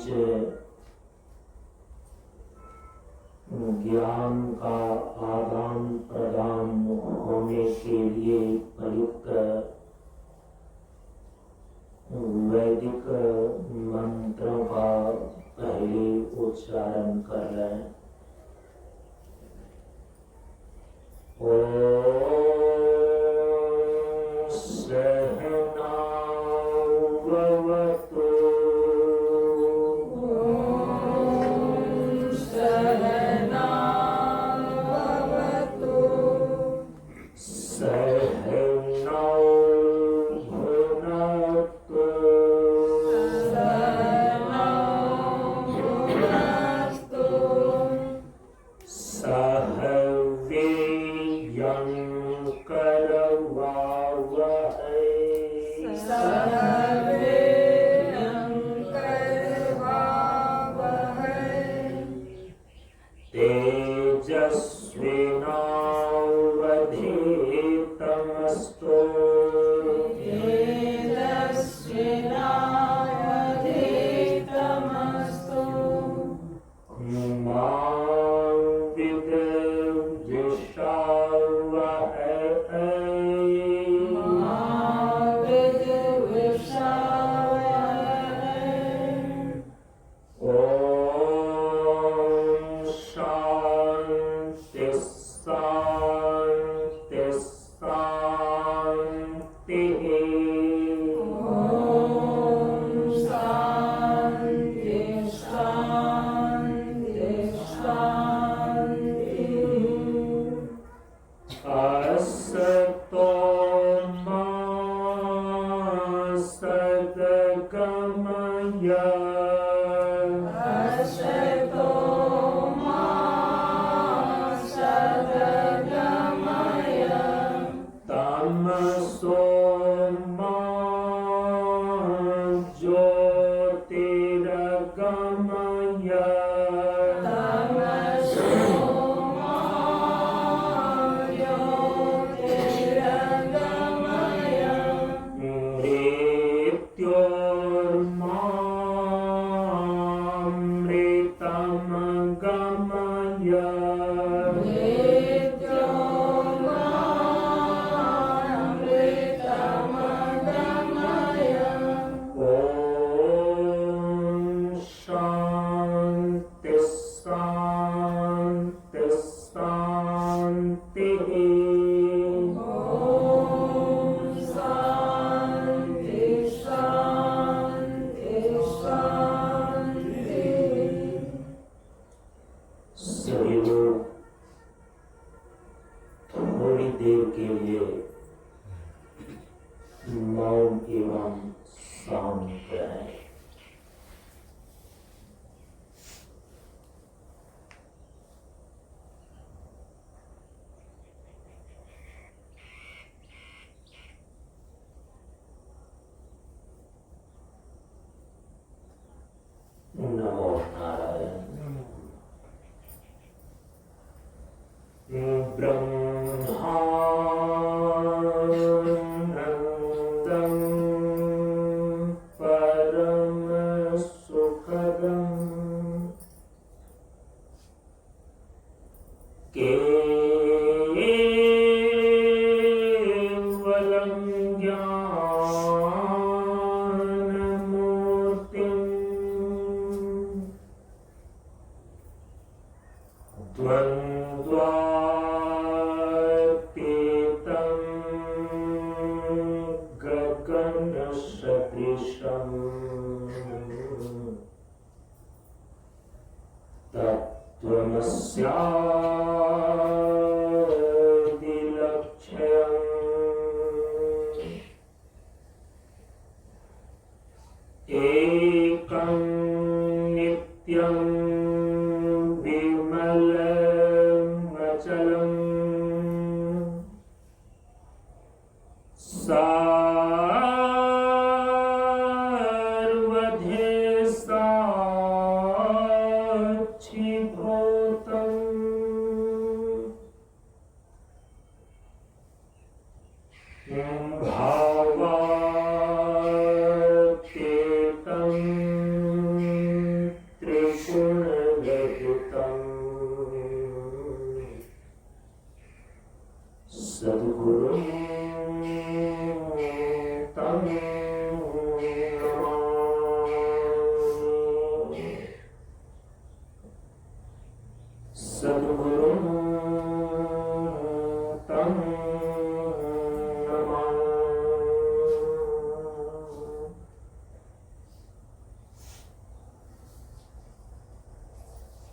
बीच ज्ञान का आदान प्रदान होने के लिए प्रयुक्त वैदिक मंत्रों का पहले उच्चारण कर लें।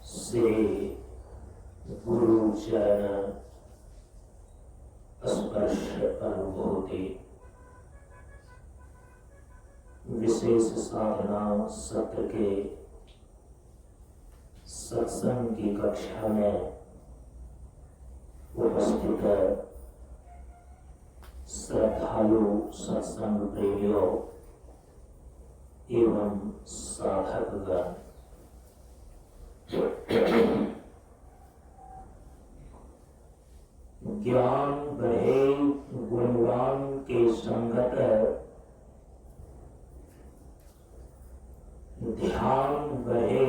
से गुरु चरण स्पर्श अनुभूति विशेष साधना सत्र के सत्संग की कक्षा में उपस्थित श्रद्धालु सत्संग प्रेमियों एवं साधकगण, ज्ञान बढ़े गुणवान के संगत, ध्यान बढ़े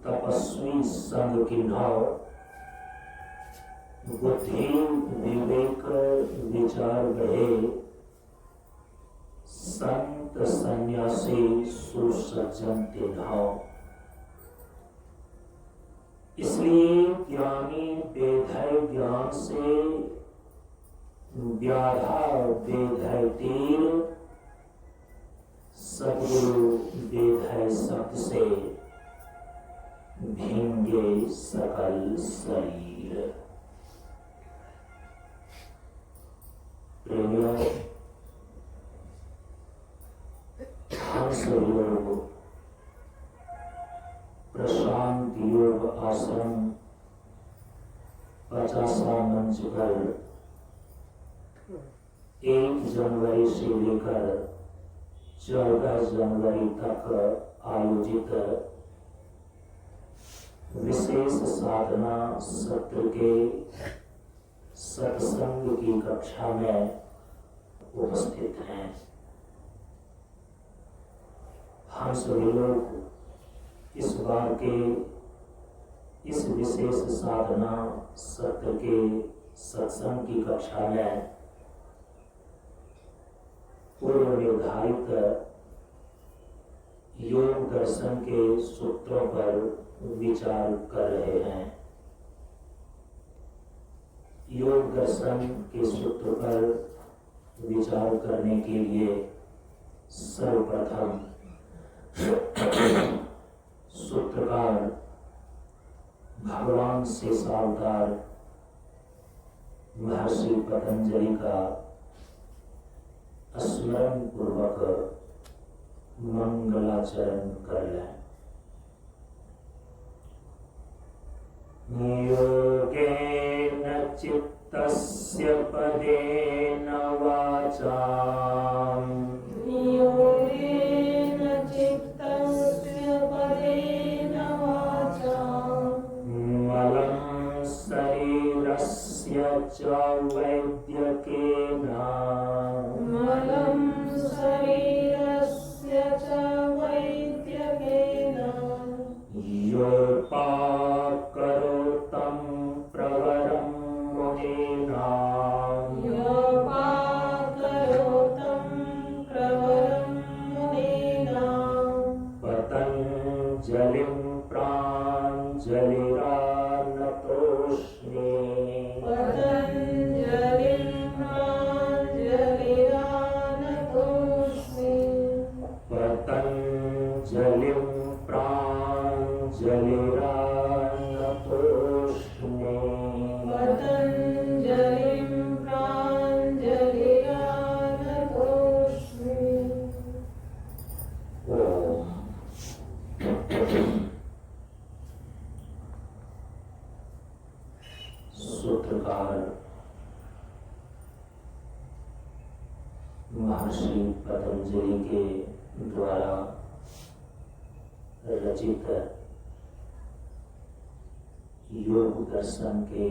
तपस्वी संग किन्हौ, बुद्धि विवेक विचार बढ़े संत सन्यासी सुसज्जन तिन्हौ। इसलिए ज्ञानी बेधय ज्ञान से, व्याधा बेधय तीर, सद्गुरु बेधय शब्द से भींगे सकल शरीर। प्रेमियों, हम सभी लोग प्रशांत योग आश्रम 50वां मंच पर 1 जनवरी से लेकर 14 जनवरी तक आयोजित विशेष साधना सत्र के सत्संग की कक्षा में उपस्थित हैं। हम सभी लोग इस बार के इस विशेष साधना सत्र के सत्संग की कक्षा में पूर्व निर्धारित योग दर्शन के सूत्रों पर विचार कर रहे हैं। योग दर्शन के सूत्र पर विचार करने के लिए सर्वप्रथम सूत्रकार भगवान शेषावतार महर्षि पतंजलि का स्मरण पूर्वक मंगलाचरण कर लें। योगेन चित्तस्य पदेन वाचाम्, योगेन चित्तस्य पदेन वाचाम्, मलं शरीरस्य च वैद्यकेन, मलं शरीरस्य च वैद्यकेन, योपाकरोतं प्रवरं मुनीनां, योपाकरोतं प्रवरं मुनीनां, पतञ्जलिं प्राञ्जलिरानतोऽस्मि, पतञ्जलिं प्राञ्जलिरानतोऽस्मि, पतञ्जलिं प्राञ्जलिरानतोऽस्मि। पतञ्जलिं प्राञ्जलिरानतोऽस्मि। ओम। सूत्रकार महर्षि पतंजलि के द्वारा रचित योग दर्शन के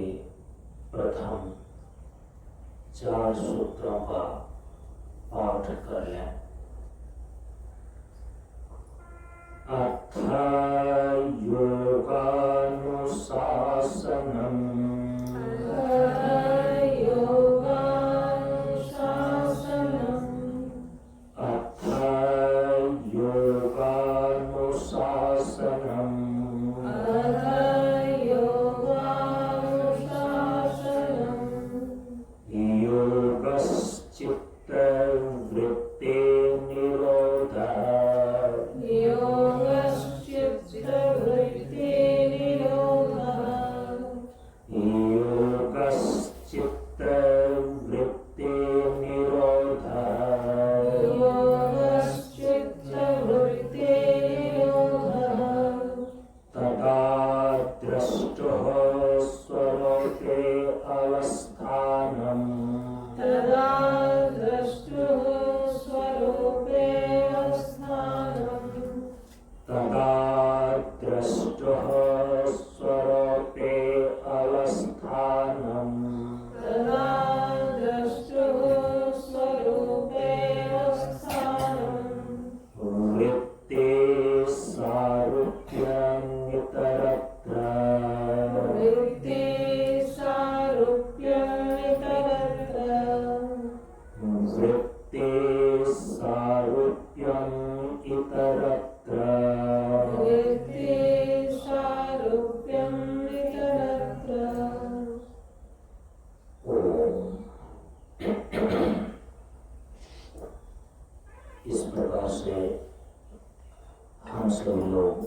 प्रथम 4 सूत्रों का पाठ कर लें। अथ योगानुशासनम्, अथ योगानुशासनम्, योगश्चित्तवृत्ते निरोधः, योगश्चित्तवृत्ते निरोधः, हम सभी लोग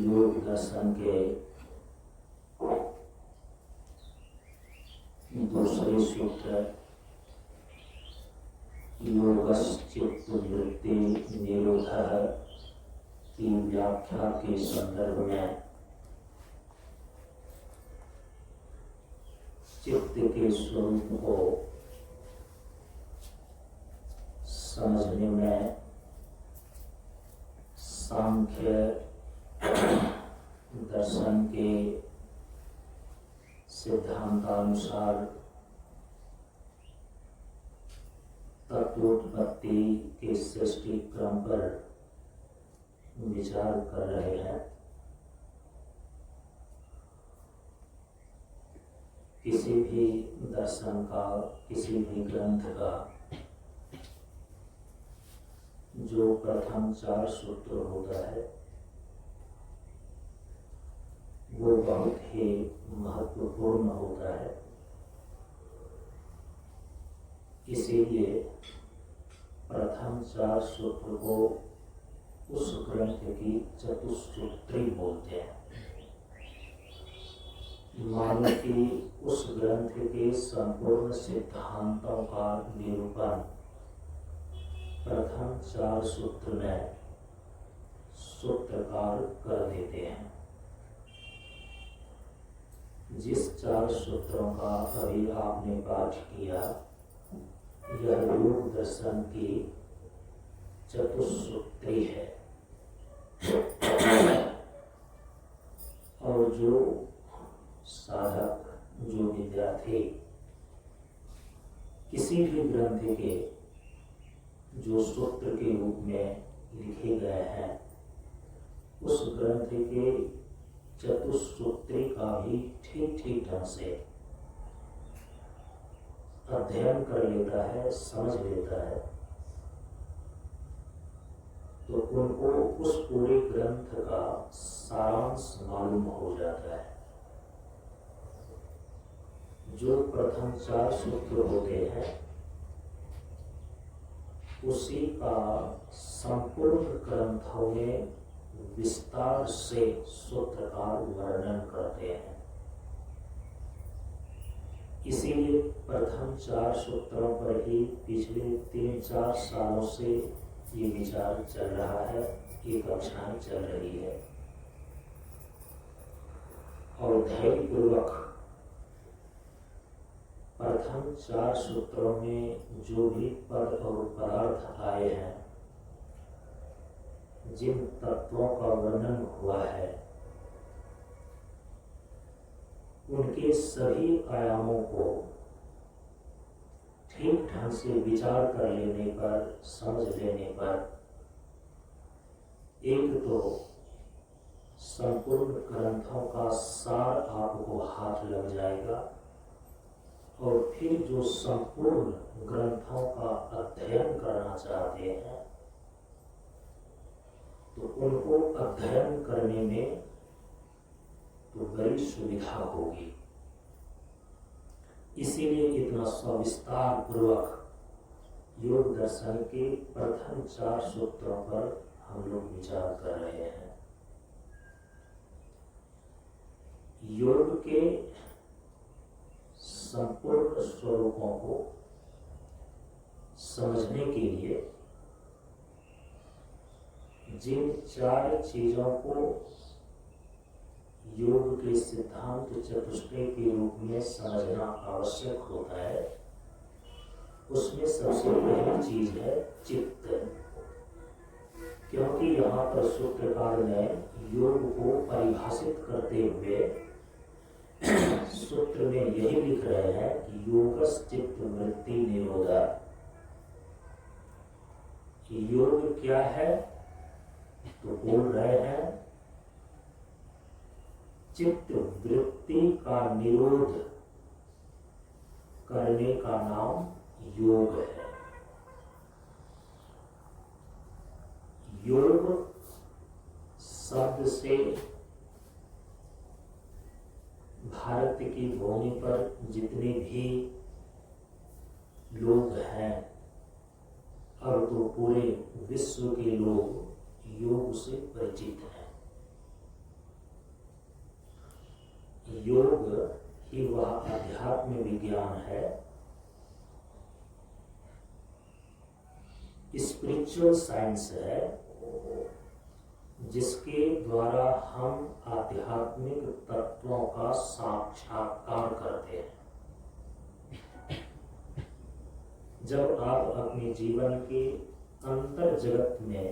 योग दर्शन के दूसरे सूत्र योगश्चित्तवृत्ति निरोधः की व्याख्या के संदर्भ में चित्त के स्वरूप को समझने में सांख्य दर्शन के सिद्धांतानुसार तत्वोत्पत्ति के सृष्टि क्रम पर विचार कर रहे हैं। किसी भी दर्शन का, किसी भी ग्रंथ का जो प्रथम 4 सूत्र होता है वो बहुत ही महत्वपूर्ण होता है। इसीलिए प्रथम 4 सूत्र को उस ग्रंथ की चतुसूत्री बोलते हैं। मानो कि उस ग्रंथ के संपूर्ण सिद्धांतों का निरूपण प्रथम 4 सूत्र में सूत्रकार कर देते हैं। जिस 4 सूत्रों का अभी आपने पाठ किया, यह योग दर्शन की चतुसूत्री है। और जो साधक, जो विद्यार्थी किसी भी ग्रंथ के जो सूत्र के रूप में लिखे गए हैं, उस ग्रंथ के चतुसूत्री का भी ठीक ढंग से अध्ययन कर लेता है, समझ लेता है, तो उनको उस पूरे ग्रंथ का सारांश मालूम हो जाता है। जो प्रथम 4 सूत्र होते हैं उसी का संपूर्ण ग्रंथों में विस्तार से सूत्रकार वर्णन करते हैं। इसीलिए प्रथम 4 सूत्रों पर ही पिछले 3-4 सालों से ये विचार चल रहा है, ये कक्षाएं चल रही है। और धैर्यपूर्वक प्रथम 4 सूत्रों में जो भी पद और पदार्थ आए हैं, जिन तत्वों का वर्णन हुआ है, उनके सभी आयामों को ठीक ढंग से विचार कर लेने पर, समझ लेने पर, एक तो संपूर्ण ग्रंथों का सार आपको हाथ लग जाएगा, और फिर जो संपूर्ण ग्रंथों का अध्ययन करना चाहते हैं तो उनको अध्ययन करने में तो बड़ी सुविधा होगी। इसीलिए इतना सविस्तार पूर्वक योग दर्शन के प्रथम 4 सूत्रों पर हम लोग विचार कर रहे हैं। योग के संपूर्ण स्वरूपों को समझने के लिए जिन 4 चीजों को योग के सिद्धांत चतुष्टय के रूप में समझना आवश्यक होता है, उसमें सबसे पहली चीज है चित्त। क्योंकि यहाँ पर सूत्रकार ने योग को परिभाषित करते हुए सूत्र में यही लिख रहे हैं कि योगश्चित्तवृत्ति निरोधः। योग क्या है? तो बोल रहे हैं चित्त वृत्ति का निरोध करने का नाम योग है। योग शब्द से भारत की भूमि पर जितने भी लोग हैं तो पूरे विश्व के लोग योग से परिचित हैं। योग ही वह अध्यात्म विज्ञान है, स्पिरिचुअल साइंस है, जिसके द्वारा हम आध्यात्मिक तत्वों का साक्षात्कार करते हैं। जब आप अपने जीवन के अंतर जगत में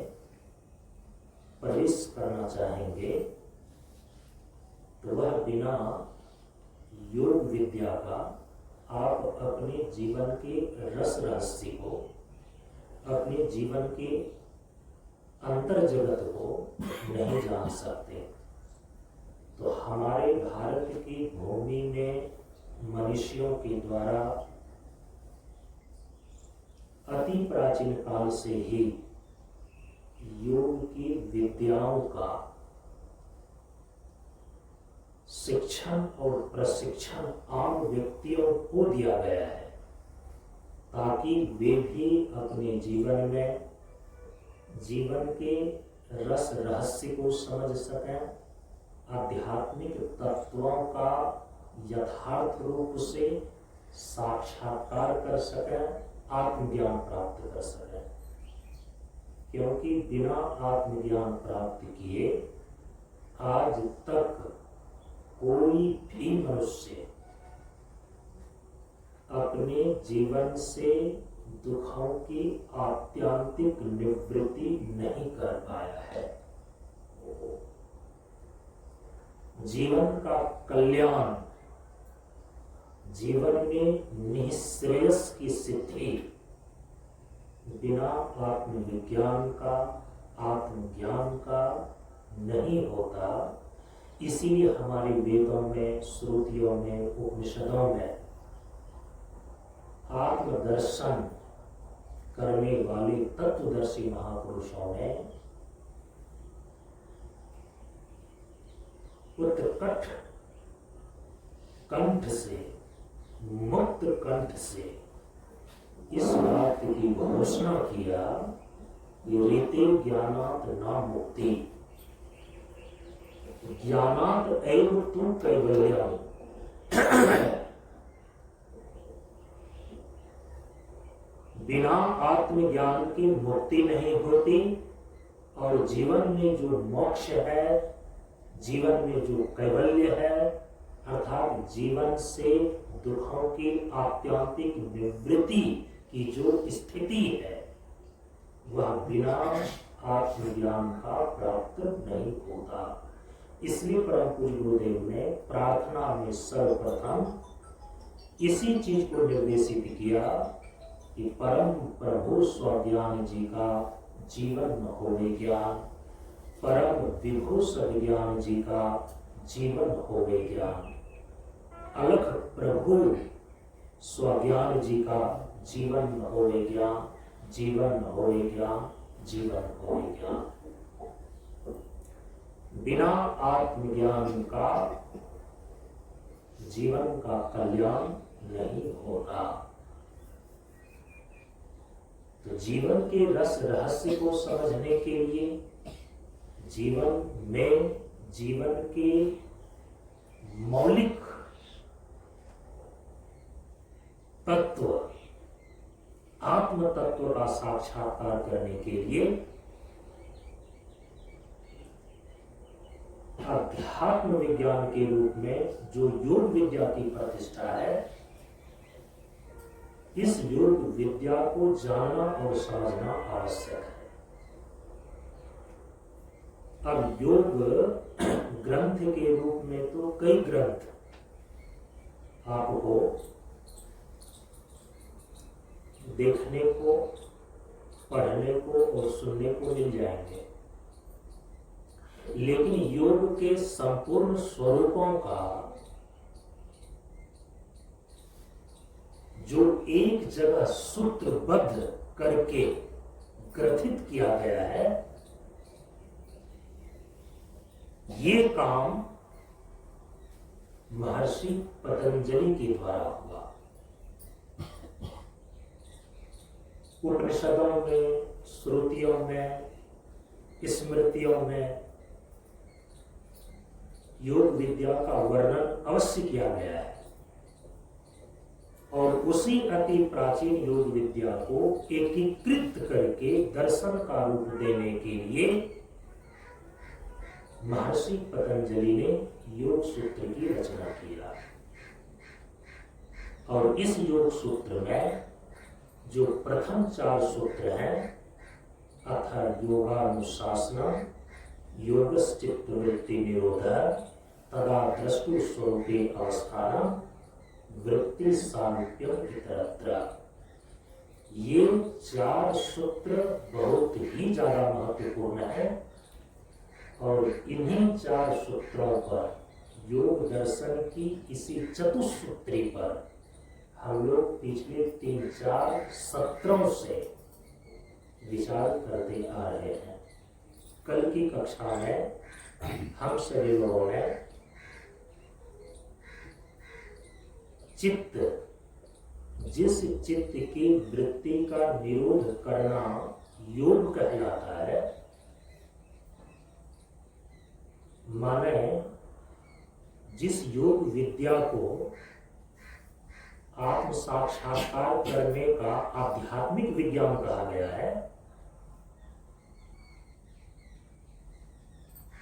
प्रवेश करना चाहेंगे तो वह बिना योग विद्या का आप अपने जीवन के रस रहस्य को, अपने जीवन के अंतर जगत को नहीं जान सकते। तो हमारे भारत की भूमि में मनुष्यों के द्वारा अति प्राचीन काल से ही योग की विद्याओं का शिक्षण और प्रशिक्षण आम व्यक्तियों को दिया गया है, ताकि वे भी अपने जीवन में जीवन के रस रहस्य को समझ सकें, आध्यात्मिक तत्वों का यथार्थ रूप से साक्षात्कार कर सकें, आत्मज्ञान प्राप्त कर सकें। क्योंकि बिना आत्मज्ञान प्राप्त किए आज तक कोई भी मनुष्य अपने जीवन से दुखों की आत्यंतिक निवृत्ति नहीं कर पाया है। जीवन का कल्याण, जीवन में निःश्रेयस की सिद्धि बिना आत्मविज्ञान का, आत्मज्ञान का नहीं होता। इसीलिए हमारे वेदों में, श्रुतियों में, उपनिषदों में आत्मदर्शन करने वाले तत्वदर्शी महापुरुषों ने उत्कट कंठ से, मुक्त कंठ से इस बात की घोषणा किया कि रीते ज्ञानात् न मुक्ति, ज्ञानात् एव तु कैवल्यम्। बिना आत्मज्ञान की मुक्ति नहीं होती, और जीवन में जो मोक्ष है, जीवन में जो कैवल्य है, अर्थात जीवन से दुखों की आत्यंतिक निवृत्ति की जो स्थिति है, वह बिना आत्मज्ञान का प्राप्त नहीं होता। इसलिए परम पूज्य गुरुदेव ने प्रार्थना में सर्वप्रथम इसी चीज को निर्देशित किया कि परम प्रभु स्वज्ञान जी का जीवन न होवे ज्ञान, परम विभु सज्ञान जी का जीवन होवे ज्ञान, अलख प्रभु स्वज्ञान जी का जीवन न होवे ज्ञान, जीवन न होवे ज्ञान, जीवन होवे ज्ञान। बिना आत्मज्ञान का जीवन का कल्याण नहीं होता। तो जीवन के रस रहस्य को समझने के लिए, जीवन में जीवन के मौलिक तत्व, आत्म तत्व का साक्षात्कार करने के लिए अध्यात्म विज्ञान के रूप में जो योग विद्या की प्रतिष्ठा है, इस योग विद्या को जानना और समझना आवश्यक है। अब योग ग्रंथ के रूप में तो कई ग्रंथ आपको देखने को, पढ़ने को और सुनने को मिल जाएंगे, लेकिन योग के संपूर्ण स्वरूपों का जो एक जगह सूत्रबद्ध करके ग्रथित किया गया है, ये काम महर्षि पतंजलि के द्वारा हुआ। उपनिषदों में, श्रुतियों में, स्मृतियों में योग विद्या का वर्णन अवश्य किया गया है और उसी अति प्राचीन योग विद्या को एकीकृत करके दर्शन का रूप देने के लिए महर्षि पतंजलि ने योग सूत्र की रचना किया। और इस योग सूत्र में जो प्रथम 4 सूत्र हैं, अथा योगानुशासनम, योगश्चित्तवृत्ति निरोधः, तदा द्रष्टु स्वरूपे अवस्थानम, वृत्ति सारूप्यम इतरत्र। ये 4 सूत्र बहुत ही ज्यादा महत्वपूर्ण है और इन्हीं 4 सूत्रों पर, योग दर्शन की इसी चतुसूत्री पर हम लोग पिछले 3-4 सत्रों से विचार करते आ रहे हैं। कल की कक्षा में हम सभी लोगों ने चित्त, जिस चित्त की वृत्ति का निरोध करना योग कहलाता है, माने जिस योग विद्या को आत्म साक्षात्कार करने का आध्यात्मिक विज्ञान कहा गया है,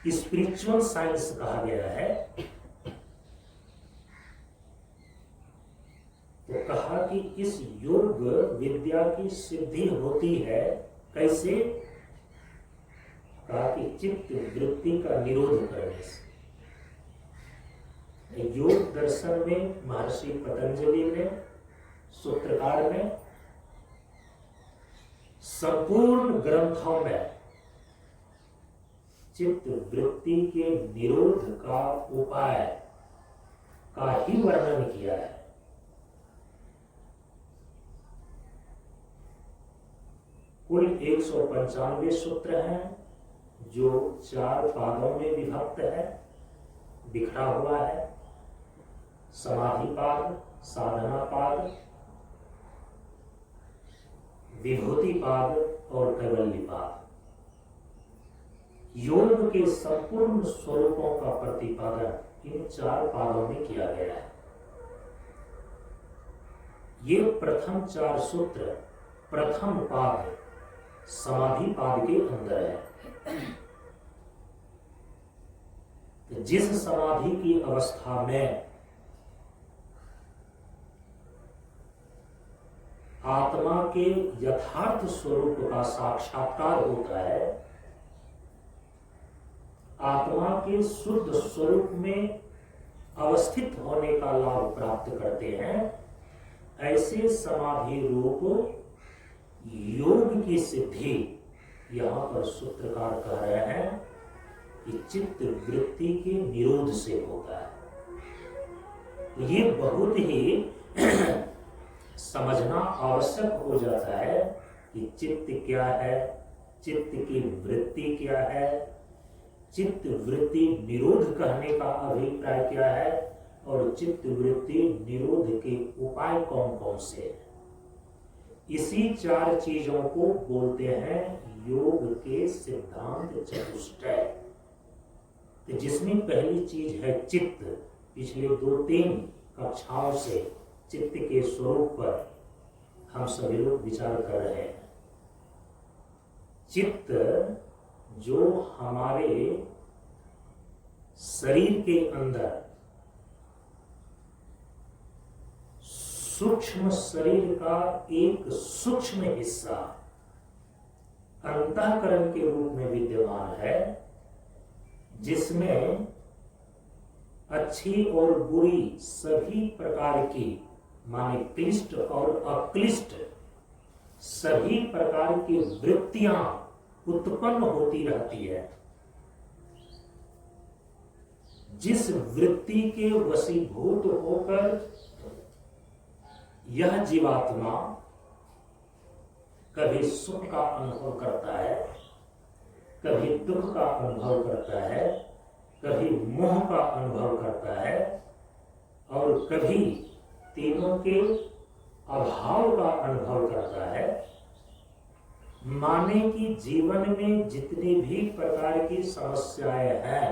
स्पिरिचुअल साइंस कहा गया है, तो कहा कि इस योग विद्या की सिद्धि होती है कैसे? कहा कि चित्त वृत्ति का निरोध करने से। योग दर्शन में महर्षि पतंजलि ने, सूत्रकार ने संपूर्ण ग्रंथों में चित्त वृत्ति के निरोध का उपाय का ही वर्णन किया है। कुल 195 सूत्र हैं जो 4 पादों में विभक्त है, बिखरा हुआ है। समाधि पाद, साधना पाद, विभूति पाद और कैवल्य पाद। योग के संपूर्ण स्वरूपों का प्रतिपादन इन 4 पादों में किया गया है। ये प्रथम 4 सूत्र प्रथम पाद समाधि पाद के अंदर है। तो जिस समाधि की अवस्था में आत्मा के यथार्थ स्वरूप का साक्षात्कार होता है, आत्मा के शुद्ध स्वरूप में अवस्थित होने का लाभ प्राप्त करते हैं, ऐसे समाधि रूप योग की सिद्धि यहां पर सूत्रकार कह रहे हैं कि चित्त वृत्ति के निरोध से होता है। ये बहुत ही समझना आवश्यक हो जाता है कि चित्त क्या है, चित्त की वृत्ति क्या है, चित्त वृत्ति निरोध कहने का अभिप्राय क्या है और चित्त वृत्ति निरोध के उपाय कौन कौन से हैं। इसी 4 चीजों को बोलते हैं योग के सिद्धांत चतुष्टय। तो जिसमें पहली चीज है चित्त। पिछले 2-3 कक्षाओं से चित्त के स्वरूप पर हम सभी लोग विचार कर रहे हैं। चित्त जो हमारे शरीर के अंदर सूक्ष्म शरीर का एक सूक्ष्म हिस्सा अंतःकरण के रूप में विद्यमान है, जिसमें अच्छी और बुरी सभी प्रकार की, माने क्लिष्ट और अक्लिष्ट सभी प्रकार की वृत्तियां उत्पन्न होती रहती है। जिस वृत्ति के वशीभूत होकर यह जीवात्मा कभी सुख का अनुभव करता है, कभी दुख का अनुभव करता है, कभी मोह का अनुभव करता है और कभी तीनों के अभाव का अनुभव करता है, माने कि जीवन में जितनी भी प्रकार की समस्याएं हैं,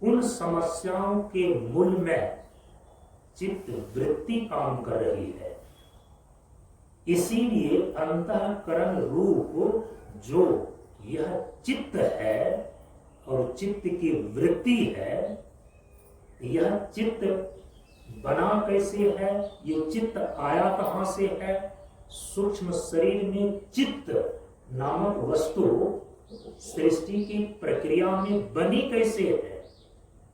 उन समस्याओं के मूल में चित्त वृत्ति काम कर रही है। इसीलिए अंतःकरण रूप जो यह चित्त है और चित्त की वृत्ति है, यह चित्त बना कैसे है, ये चित्त आया कहां से है, सूक्ष्म शरीर में चित्त नामक वस्तु सृष्टि की प्रक्रिया में बनी कैसे है,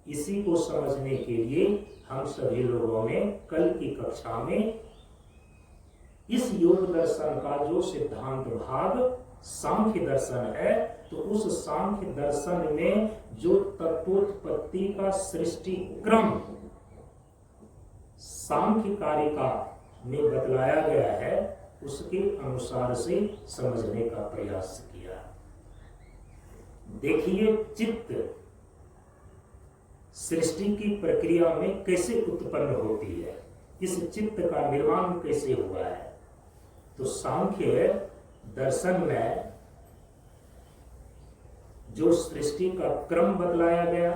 इसी को समझने के लिए हम सभी लोगों ने कल की कक्षा में इस योग दर्शन का जो सिद्धांत भाग सांख्य दर्शन है, तो उस सांख्य दर्शन में जो तत्वोत्पत्ति का सृष्टि क्रम सांख्य कारिका में बतलाया गया है, उसके अनुसार से समझने का प्रयास किया। देखिए चित्त सृष्टि की प्रक्रिया में कैसे उत्पन्न होती है, इस चित्त का निर्माण कैसे हुआ है। तो सांख्य दर्शन में जो सृष्टि का क्रम बतलाया गया,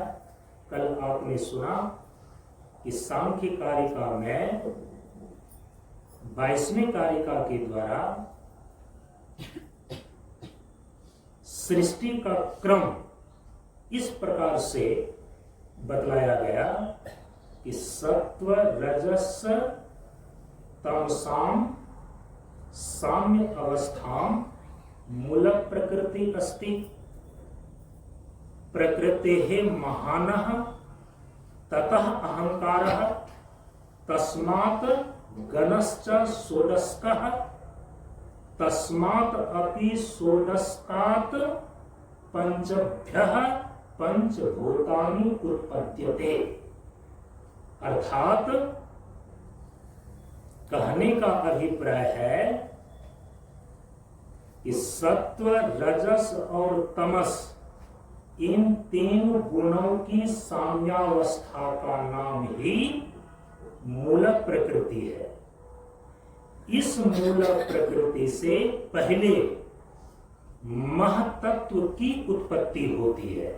कल आपने सुना कि सांख्य कारिका में 22वें कारिका के द्वारा सृष्टि का क्रम इस प्रकार से बतलाया गया कि सत्व रजस तमसाम साम्य अवस्थाम मूल प्रकृति अस्ति प्रकृतेः महानः ततः अहंकारः तस्मात् गणश्च षोडशकः तस्मात् अपि षोडशकात् पंचभ्यः पंचभूतानि उत्पद्यते। अर्थात कहने का अभिप्राय है कि सत्व रजस और तमस इन तीन गुणों की साम्यावस्था का नाम ही मूल प्रकृति है। इस मूल प्रकृति से पहले महतत्व की उत्पत्ति होती है,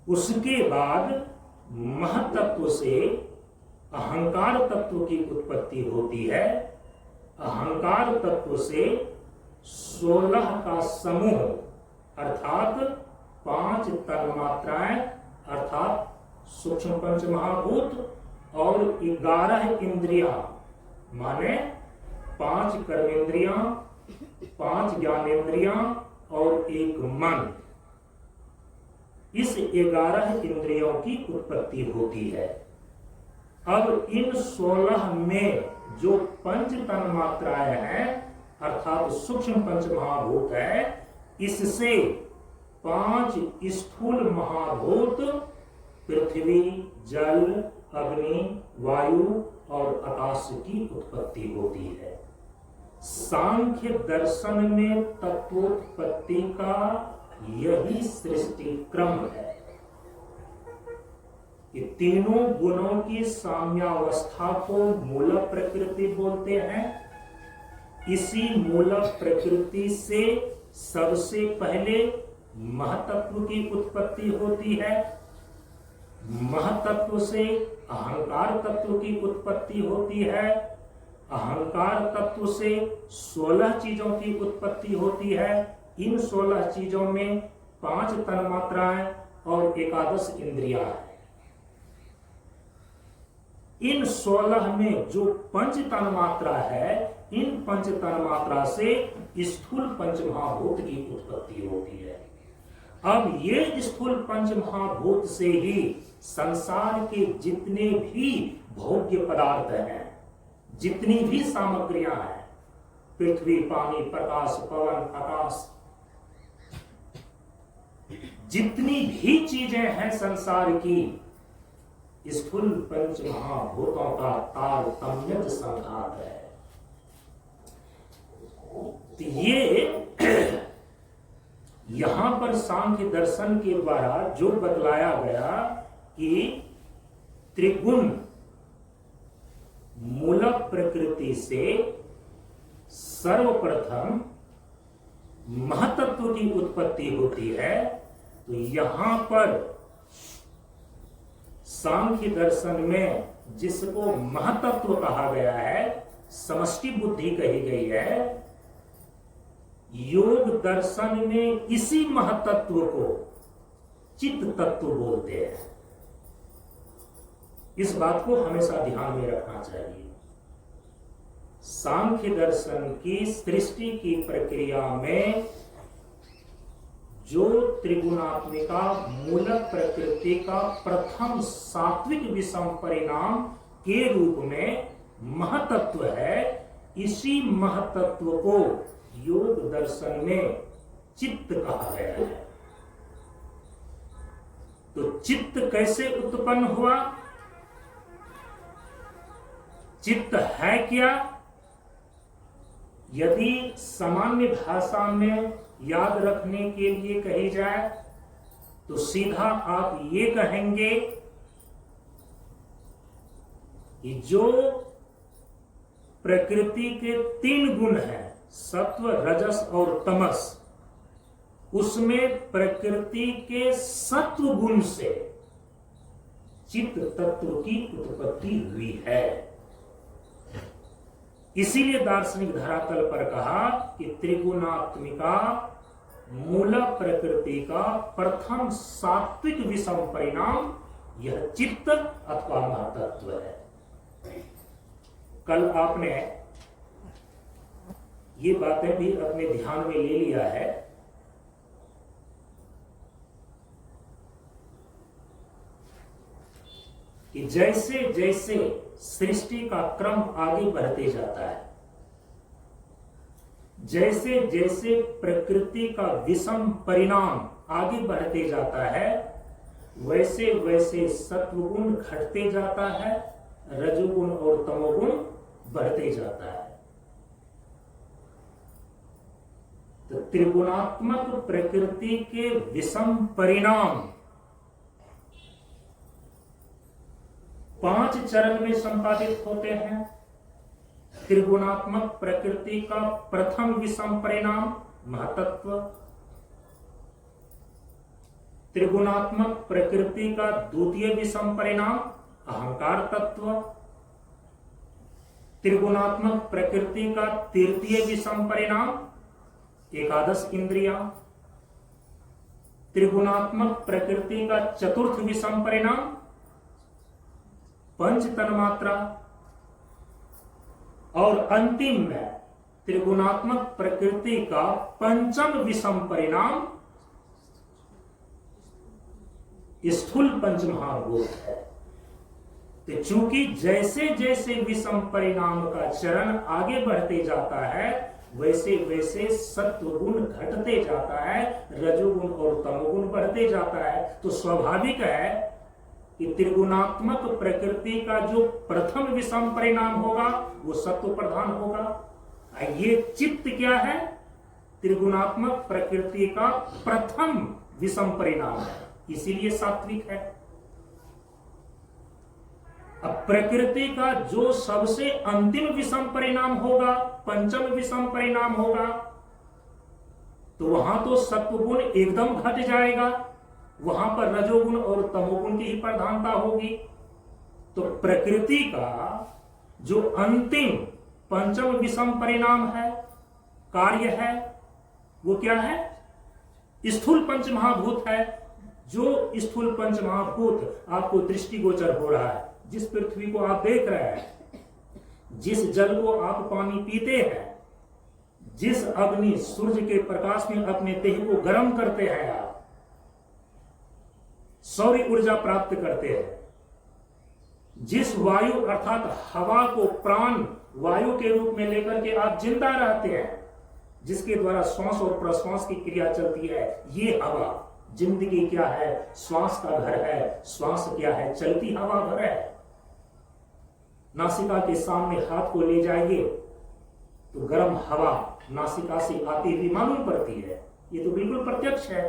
उसके बाद महतत्व से अहंकार तत्व की उत्पत्ति होती है, अहंकार तत्व से 16 का समूह अर्थात 5 तन्मात्राएं अर्थात सूक्ष्म पंच महाभूत और 11 इंद्रियां माने 5 कर्मेंद्रियां, 5 ज्ञानेंद्रियां और 1 मन, इस 11 इंद्रियों की उत्पत्ति होती है। अब इन 16 में जो पंच तन्मात्राएं हैं अर्थात सूक्ष्म पंच महाभूत है, इससे 5 स्थूल महाभूत पृथ्वी, जल, अग्नि, वायु और आकाश की उत्पत्ति होती है। सांख्य दर्शन में तत्वोत्पत्ति का यही सृष्टि क्रम है कि तीनों गुणों की साम्यावस्था को मूल प्रकृति बोलते हैं। इसी मूल प्रकृति से सबसे पहले महतत्व की उत्पत्ति होती है, महतत्व से अहंकार तत्व की उत्पत्ति होती है, अहंकार तत्व से 16 चीजों की उत्पत्ति होती है। इन 16 चीजों में 5 तन्मात्राएं और 11 इंद्रियां हैं। इन 16 में जो पंच तन्मात्रा है, इन पंच तन्मात्रा से स्थूल पंच महाभूत की उत्पत्ति होती है। अब ये स्थूल पंच महाभूत से ही संसार के जितने भी भोग्य पदार्थ हैं, जितनी भी सामग्रियां हैं, पृथ्वी, पानी, प्रकाश, पवन, आकाश, जितनी भी चीजें हैं संसार की, स्थूल पंच महाभूतों का तारतम्य संघात है। तो ये यहां पर सांख्य दर्शन के द्वारा जो बतलाया गया कि त्रिगुण मूल मूल प्रकृति से सर्वप्रथम महतत्व की उत्पत्ति होती है। तो यहां पर सांख्य दर्शन में जिसको महतत्व कहा गया है, समष्टि बुद्धि कही गई है, योग दर्शन में इसी महतत्व को चित्त तत्व बोलते हैं। इस बात को हमेशा ध्यान में रखना चाहिए। सांख्य दर्शन की सृष्टि की प्रक्रिया में जो त्रिगुणात्मिका मूल प्रकृति का प्रथम सात्विक विषम परिणाम के रूप में महतत्व है, इसी महतत्व को योग दर्शन में चित्त कहा गया है। तो चित्त कैसे उत्पन्न हुआ? चित्त है क्या? यदि सामान्य भाषा में याद रखने के लिए कही जाए तो सीधा आप ये कहेंगे कि जो प्रकृति के 3 गुण हैं, सत्व, रजस और तमस, उसमें प्रकृति के सत्व गुण से चित्त तत्व की उत्पत्ति हुई है। इसीलिए दार्शनिक धरातल पर कहा कि त्रिगुणात्मिका मूल प्रकृति का प्रथम सात्विक विषम परिणाम यह चित्त अथवा महतत्व है। कल आपने ये बातें भी अपने ध्यान में ले लिया है कि जैसे जैसे सृष्टि का क्रम आगे बढ़ते जाता है, जैसे जैसे प्रकृति का विषम परिणाम आगे बढ़ते जाता है, वैसे वैसे सत्वगुण घटते जाता है, रजोगुण और तमोगुण बढ़ते जाता है। तो त्रिगुणात्मक प्रकृति के विषम परिणाम 5 चरण में संपादित होते हैं। त्रिगुणात्मक प्रकृति का प्रथम विषम परिणाम महतत्व, त्रिगुणात्मक प्रकृति का द्वितीय विषम परिणाम अहंकार तत्व, त्रिगुणात्मक प्रकृति का तृतीय विषम परिणाम एकादश इंद्रियां, त्रिगुणात्मक प्रकृति का चतुर्थ विषम परिणाम पंच तन्मात्रा, और अंतिम में त्रिगुणात्मक प्रकृति का पंचम विषम परिणाम स्थूल पंचमहाभूत है। तो चूंकि जैसे जैसे विषम परिणाम का चरण आगे बढ़ते जाता है, वैसे वैसे सत्वगुण घटते जाता है, रजोगुण और तमोगुण बढ़ते जाता है। तो स्वाभाविक है कि त्रिगुणात्मक प्रकृति का जो प्रथम विषम परिणाम होगा वो सत्व प्रधान होगा। ये चित्त क्या है? त्रिगुणात्मक प्रकृति का प्रथम विषम परिणाम है, इसीलिए सात्विक है। अब प्रकृति का जो सबसे अंतिम विषम परिणाम होगा, पंचम विषम परिणाम होगा, तो वहां तो सत्वगुण एकदम घट जाएगा, वहां पर रजोगुण और तमोगुण की ही प्रधानता होगी। तो प्रकृति का जो अंतिम पंचम विषम परिणाम है, कार्य है, वो क्या है? स्थूल पंचमहाभूत है। जो स्थूल पंचमहाभूत आपको दृष्टिगोचर हो रहा है, जिस पृथ्वी को आप देख रहे हैं, जिस जल को आप पानी पीते हैं, जिस अग्नि सूर्य के प्रकाश में अपने देह को गर्म करते हैं, आप सौर ऊर्जा प्राप्त करते हैं, जिस वायु अर्थात हवा को प्राण वायु के रूप में लेकर के आप जिंदा रहते हैं, जिसके द्वारा श्वास और प्रश्वास की क्रिया चलती है, ये हवा जिंदगी क्या है? श्वास का घर है। श्वास क्या है? चलती हवा भर है। नासिका के सामने हाथ को ले जाएंगे तो गर्म हवा नासिका से आती हुई मालूम पड़ती है। ये तो बिल्कुल प्रत्यक्ष है।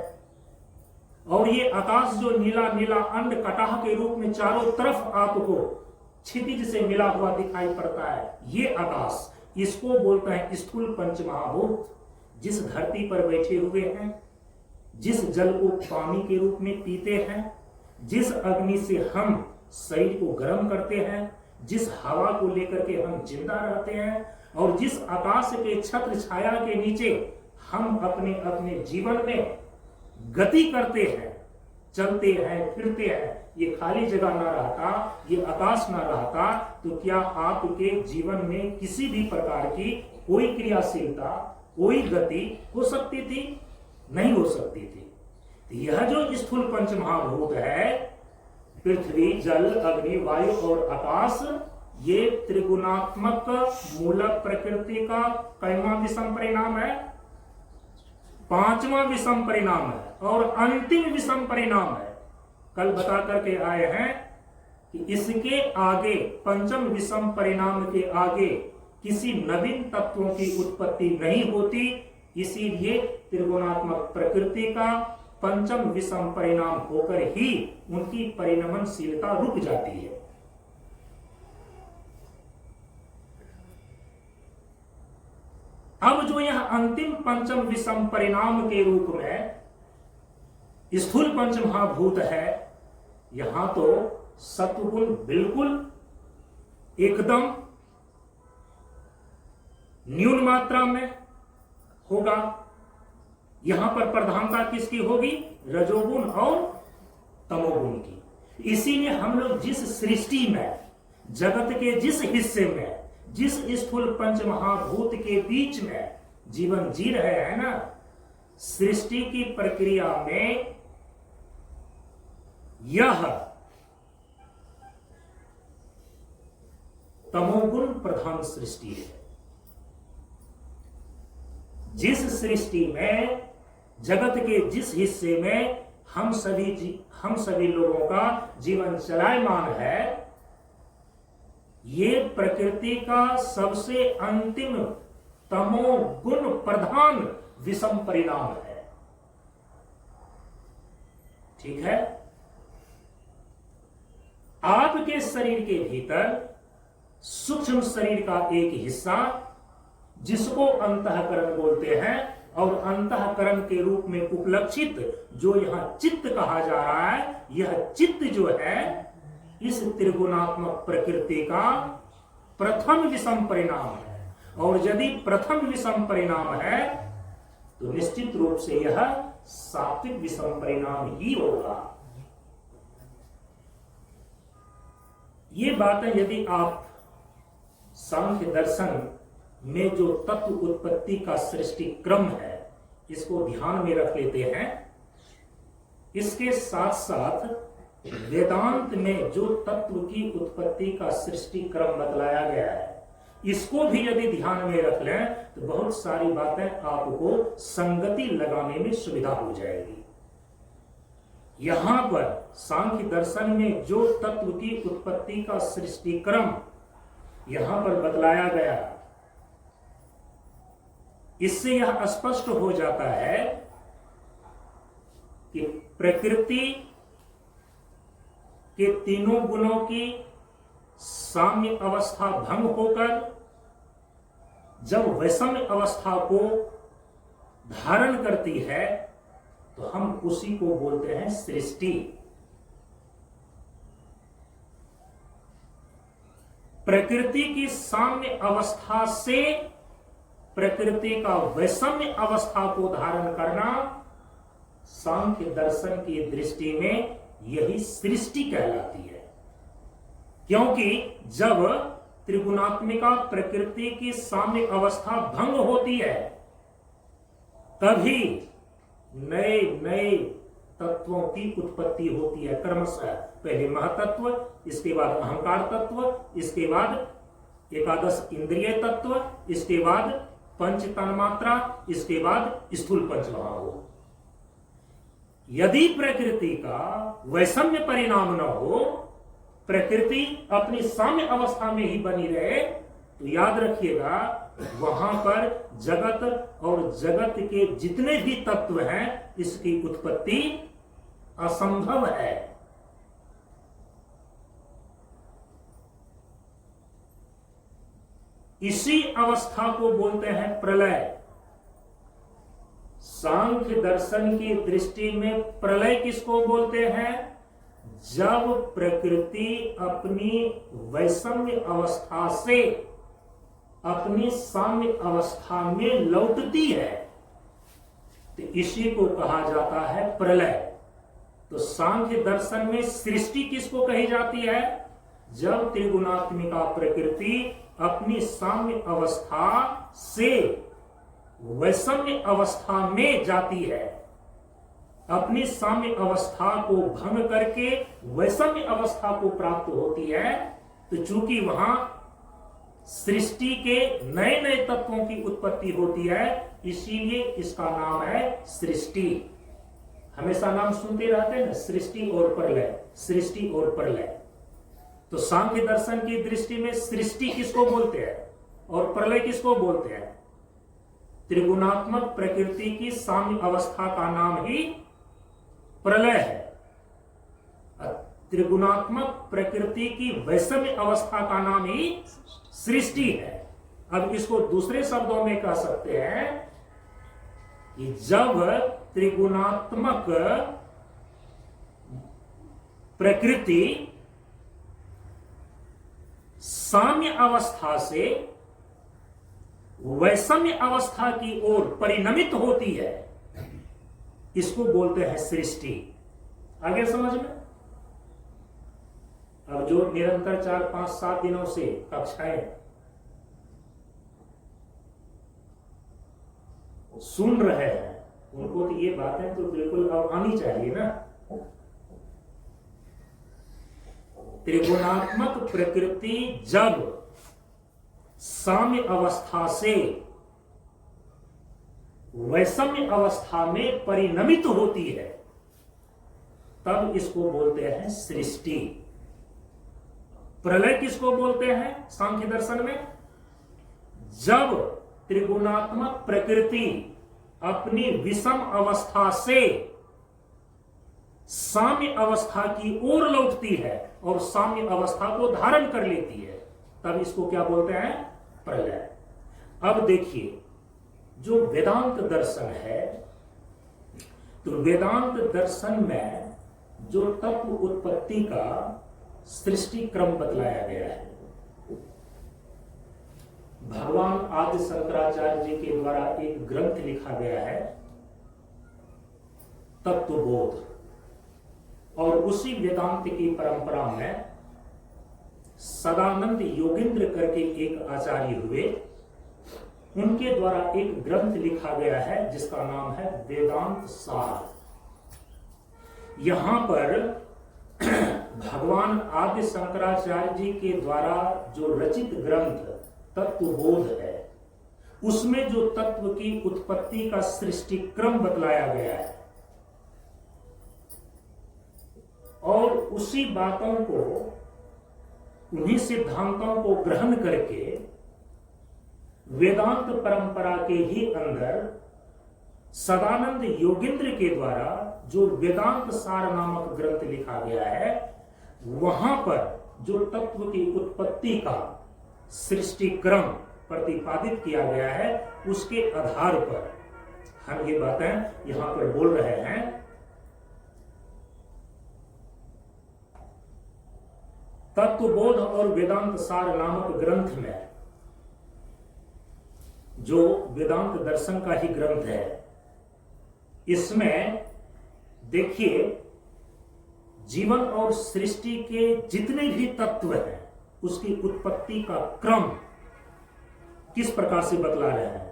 और ये आकाश जो नीला नीला अंड कटाह के रूप में चारों तरफ आपको क्षितिज से मिला हुआ दिखाई पड़ता है, ये आकाश, इसको बोलते हैं स्थूल पंच महाभूत। जिस धरती पर बैठे हुए हैं, जिस जल को पानी के रूप में पीते हैं, जिस अग्नि से हम शरीर को गर्म करते हैं, जिस हवा को लेकर के हम जिंदा रहते हैं, और जिस आकाश के छत्र छाया के नीचे हम अपने अपने जीवन में गति करते हैं, चलते हैं, फिरते हैं, ये खाली जगह ना रहता, ये आकाश ना रहता, तो क्या आपके जीवन में किसी भी प्रकार की कोई क्रियाशीलता, कोई गति हो सकती थी? नहीं हो सकती थी। यह जो स्थूल पंच महाभूत है, पृथ्वी, जल, अग्नि, वायु और आकाश, ये त्रिगुणात्मक मूल प्रकृति का कैमा विषम परिणाम है? पांचवा विषम परिणाम है और अंतिम विषम परिणाम है। कल बता करके आए हैं कि इसके आगे, पंचम विषम परिणाम के आगे किसी नवीन तत्वों की उत्पत्ति नहीं होती, इसीलिए त्रिगुणात्मक प्रकृति का पंचम विषम परिणाम होकर ही उनकी परिणमनशीलता रुक जाती है। अब जो यह अंतिम पंचम विषम परिणाम के रूप में स्थूल पंच महाभूत है, यहां तो सत्वगुण बिल्कुल एकदम न्यून मात्रा में होगा। यहां पर प्रधानता किसकी होगी? रजोगुण और तमोगुण की। इसीलिए हम लोग जिस सृष्टि में, जगत के जिस हिस्से में, जिस स्थूल पंच महाभूत के बीच में जीवन जी रहे हैं ना, सृष्टि की प्रक्रिया में यह तमोगुण प्रधान सृष्टि है। जिस सृष्टि में, जगत के जिस हिस्से में हम सभी लोगों का जीवन चलायमान है, ये प्रकृति का सबसे अंतिम तमोगुण प्रधान विषम परिणाम है। ठीक है? आपके शरीर के भीतर सूक्ष्म शरीर का एक हिस्सा, जिसको अंतःकरण बोलते हैं, और अंतःकरण के रूप में उपलक्षित जो यहां चित्त कहा जा रहा है, यह चित्त जो है इस त्रिगुणात्मक प्रकृति का प्रथम विषम परिणाम है। और यदि प्रथम विषम परिणाम है तो निश्चित रूप से यह सात्विक विषम परिणाम ही होगा। ये बातें यदि आप सांख्य दर्शन में जो तत्व उत्पत्ति का सृष्टि क्रम है, इसको ध्यान में रख लेते हैं, इसके साथ साथ वेदांत में जो तत्व की उत्पत्ति का सृष्टि क्रम बतलाया गया है, इसको भी यदि ध्यान में रख लें तो बहुत सारी बातें आपको संगति लगाने में सुविधा हो जाएगी। यहां पर सांख्य दर्शन में जो तत्व की उत्पत्ति का सृष्टि क्रम यहां पर बतलाया गया, इससे यह स्पष्ट हो जाता है कि प्रकृति के तीनों गुणों की साम्य अवस्था भंग होकर जब वैषम्य अवस्था को धारण करती है तो हम उसी को बोलते हैं सृष्टि। प्रकृति की साम्य अवस्था से प्रकृति का वैषम्य अवस्था को धारण करना सांख्य दर्शन की दृष्टि में यही सृष्टि कहलाती है। क्योंकि जब त्रिगुणात्मिका प्रकृति की साम्य अवस्था भंग होती है, तभी नए नए तत्वों की उत्पत्ति होती है क्रमशः। पहले महतत्व, इसके बाद अहंकार तत्व, इसके बाद एकादश इंद्रिय तत्व, इसके बाद पंच तन्मात्रा, इसके बाद स्थूल पंच महाभूत। यदि प्रकृति का वैषम्य परिणाम न हो, प्रकृति अपनी साम्य अवस्था में ही बनी रहे, तो याद रखिएगा वहां पर जगत और जगत के जितने भी तत्व हैं, इसकी उत्पत्ति असंभव है। इसी अवस्था को बोलते हैं प्रलय। सांख्य दर्शन की दृष्टि में प्रलय किसको बोलते हैं? जब प्रकृति अपनी वैषम्य अवस्था से अपनी साम्य अवस्था में लौटती है तो इसी को कहा जाता है प्रलय। तो सांख्य दर्शन में सृष्टि किसको कही जाती है? जब त्रिगुणात्मिका प्रकृति अपनी साम्य अवस्था से वैषम्य अवस्था में जाती है, अपनी साम्य अवस्था को भंग करके वैषम्य अवस्था को प्राप्त होती है, तो चूंकि वहां सृष्टि के नए नए तत्वों की उत्पत्ति होती है, इसीलिए इसका नाम है सृष्टि। हमेशा नाम सुनते रहते हैं ना, सृष्टि और प्रलय, सृष्टि और प्रलय। तो सांख्य दर्शन की दृष्टि में सृष्टि किसको बोलते हैं और प्रलय किसको बोलते हैं? त्रिगुणात्मक प्रकृति की साम्य अवस्था का नाम ही प्रलय है। त्रिगुणात्मक प्रकृति की वैषम्य अवस्था का नाम ही सृष्टि है। अब इसको दूसरे शब्दों में कह सकते हैं कि जब त्रिगुणात्मक प्रकृति साम्य अवस्था से वैषम्य अवस्था की ओर परिणमित होती है, इसको बोलते हैं सृष्टि। आगे समझ में? अब जो निरंतर 4, 5, 7 दिनों से कक्षाएं सुन रहे हैं, उनको तो ये बातें तो बिल्कुल अब आनी चाहिए ना। त्रिगुणात्मक प्रकृति जब साम्य अवस्था से वैषम्य अवस्था में परिणमित होती है, तब इसको बोलते हैं सृष्टि। प्रलय किसको बोलते हैं सांख्य दर्शन में? जब त्रिगुणात्मक प्रकृति अपनी विषम अवस्था से साम्य अवस्था की ओर लौटती है और साम्य अवस्था को धारण कर लेती है, तब इसको क्या बोलते हैं? प्रलय। अब देखिए, जो वेदांत दर्शन है, तो वेदांत दर्शन में जो तत्व उत्पत्ति का सृष्टि क्रम बतलाया गया है, भगवान आदि शंकराचार्य जी के द्वारा एक ग्रंथ लिखा गया है तत्वबोध, और उसी वेदांत की परंपरा में सदानंद योगेंद्र करके एक आचार्य हुए, उनके द्वारा एक ग्रंथ लिखा गया है जिसका नाम है वेदांत सार। यहां पर भगवान आदि शंकराचार्य जी के द्वारा जो रचित ग्रंथ तत्वबोध है, उसमें जो तत्व की उत्पत्ति का सृष्टि क्रम बतलाया गया है, और उसी बातों को, उन्हीं सिद्धांतों को ग्रहण करके वेदांत परंपरा के ही अंदर सदानंद योगेंद्र के द्वारा जो वेदांत सार नामक ग्रंथ लिखा गया है, वहां पर जो तत्व की उत्पत्ति का सृष्टि क्रम प्रतिपादित किया गया है, उसके आधार पर हम ये बातें यहां पर बोल रहे हैं। तत्वबोध और वेदांत सार नामक ग्रंथ में, जो वेदांत दर्शन का ही ग्रंथ है, इसमें देखिए जीवन और सृष्टि के जितने भी तत्व हैं, उसकी उत्पत्ति का क्रम किस प्रकार से बतला रहे हैं।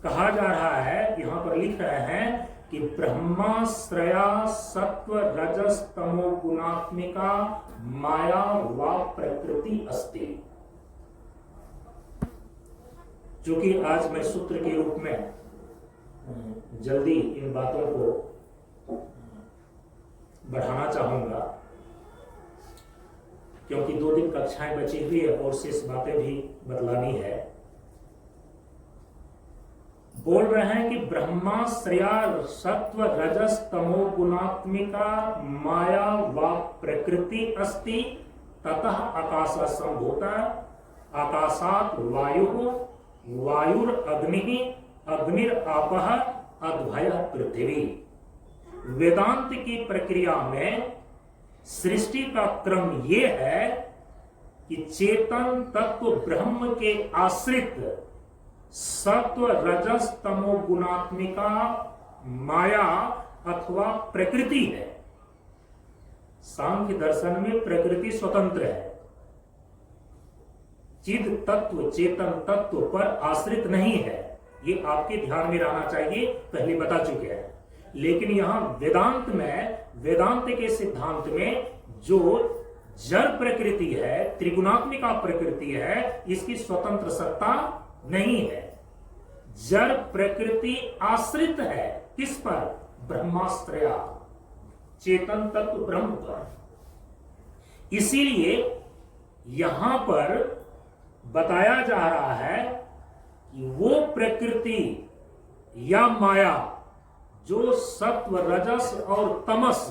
कहा जा रहा है, यहां पर लिख रहे हैं कि ब्रह्माश्रया सत्व रजस तमो गुणात्मिका माया व प्रकृति अस्ति। चूंकि आज मैं सूत्र के रूप में जल्दी इन बातों को बढ़ाना चाहूंगा, क्योंकि 2 दिन कक्षाएं बची हुई है और शेष बातें भी बतलानी है। बोल रहे हैं कि ब्रह्माश्रया सत्व रजस तमो गुणात्मिका माया व प्रकृति अस्ति ततः आकाश संभूता आकाशात वायु, वायुर अग्नि, अग्निर आपः, अद्भय पृथ्वी। वेदांत की प्रक्रिया में सृष्टि का क्रम यह है कि चेतन तत्व ब्रह्म के आश्रित सत्व रजस तमो गुणात्मिका माया अथवा प्रकृति है। सांख्य दर्शन में प्रकृति स्वतंत्र है, चिद तत्व चेतन तत्व पर आश्रित नहीं है। ये आपके ध्यान में रहना चाहिए, पहले बता चुके हैं। लेकिन यहां वेदांत में, वेदांत के सिद्धांत में जो जड़ प्रकृति है, त्रिगुणात्मिका प्रकृति है, इसकी स्वतंत्र सत्ता नहीं है। जड़ प्रकृति आश्रित है किस पर? ब्रह्माश्रया, चेतन तत्व ब्रह्म पर। इसीलिए यहां पर बताया जा रहा है कि वो प्रकृति या माया जो सत्व रजस और तमस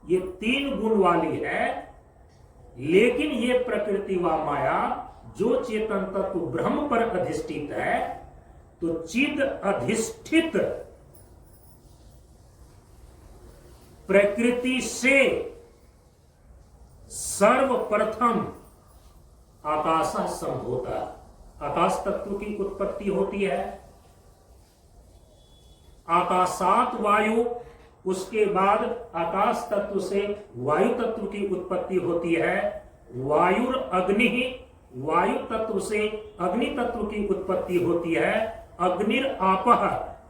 ये तीन गुण वाली है, लेकिन ये प्रकृति व माया जो चेतन तत्व ब्रह्म पर अधिष्ठित है, तो चिद अधिष्ठित प्रकृति से सर्वप्रथम आकाश संभूता, आकाश तत्व की उत्पत्ति होती है। आकाशात वायु, उसके बाद आकाश तत्व से वायु तत्व की उत्पत्ति होती है। वायुर अग्नि, वायु तत्व से अग्नि तत्व की उत्पत्ति होती है। अग्निर आपः,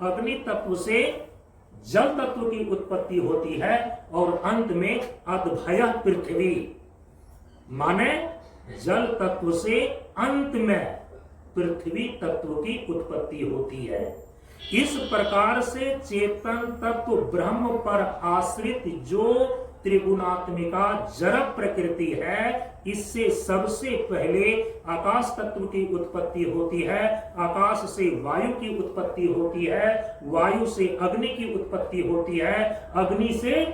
अग्नि तत्व से जल तत्व की उत्पत्ति होती है। और अंत में अद्भय पृथ्वी, माने जल तत्व से अंत में पृथ्वी तत्व की उत्पत्ति होती है। इस प्रकार से चेतन तत्व ब्रह्म पर आश्रित जो त्रिगुणात्मिका जड़ प्रकृति है, इससे सबसे पहले आकाश तत्व की उत्पत्ति होती है। आकाश से वायु की उत्पत्ति होती है, वायु से अग्नि की उत्पत्ति होती है, अग्नि से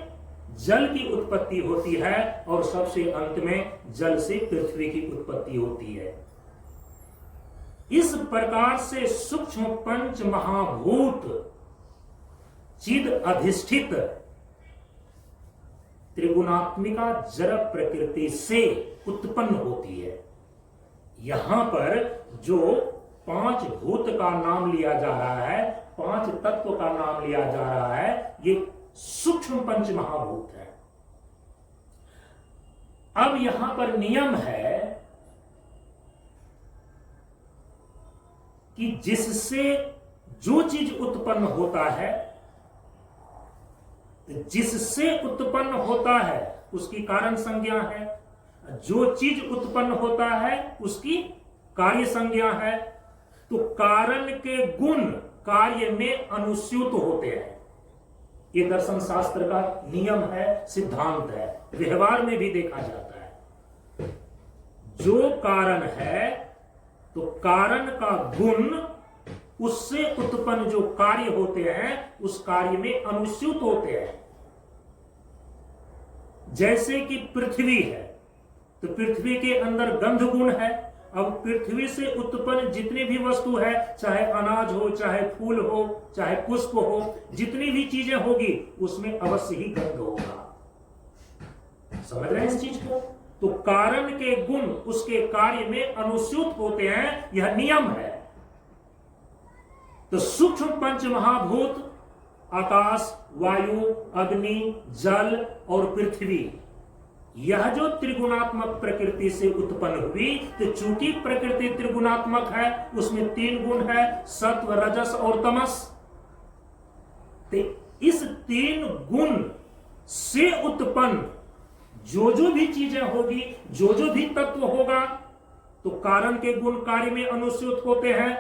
जल की उत्पत्ति होती है, और सबसे अंत में जल से पृथ्वी की उत्पत्ति होती है। इस प्रकार से सूक्ष्म पंच महाभूत चिद अधिष्ठित त्रिगुणात्मिका जड़ प्रकृति से उत्पन्न होती है। यहां पर जो पांच भूत का नाम लिया जा रहा है, पांच तत्व का नाम लिया जा रहा है, ये सूक्ष्म पंच महाभूत है। अब यहां पर नियम है कि जिससे जो चीज उत्पन्न होता है, जिससे उत्पन्न होता है उसकी कारण संज्ञा है, जो चीज उत्पन्न होता है उसकी कार्य संज्ञा है। तो कारण के गुण कार्य में अनुस्यूत होते हैं। ये दर्शन शास्त्र का नियम है, सिद्धांत है, व्यवहार में भी देखा जाता है। जो कारण है तो कारण का गुण उससे उत्पन्न जो कार्य होते हैं उस कार्य में अनुस्यूत होते हैं। जैसे कि पृथ्वी है तो पृथ्वी के अंदर गंध गुण है। अब पृथ्वी से उत्पन्न जितनी भी वस्तु है, चाहे अनाज हो, चाहे फूल हो, चाहे पुष्प हो, जितनी भी चीजें होगी उसमें अवश्य ही गंध होगा। समझ रहे हैं इस चीज को? तो कारण के गुण उसके कार्य में अनुस्यूत होते हैं, यह नियम है। तो सूक्ष्म पंच महाभूत आकाश, वायु, अग्नि, जल और पृथ्वी, यह जो त्रिगुणात्मक प्रकृति से उत्पन्न हुई, तो चूंकि प्रकृति त्रिगुणात्मक है, उसमें तीन गुण है, सत्व, रजस और तमस। तो इस तीन गुण से उत्पन्न जो भी चीजें होगी, जो भी तत्व होगा, तो कारण के गुण कार्य में अनुस्यूत होते हैं।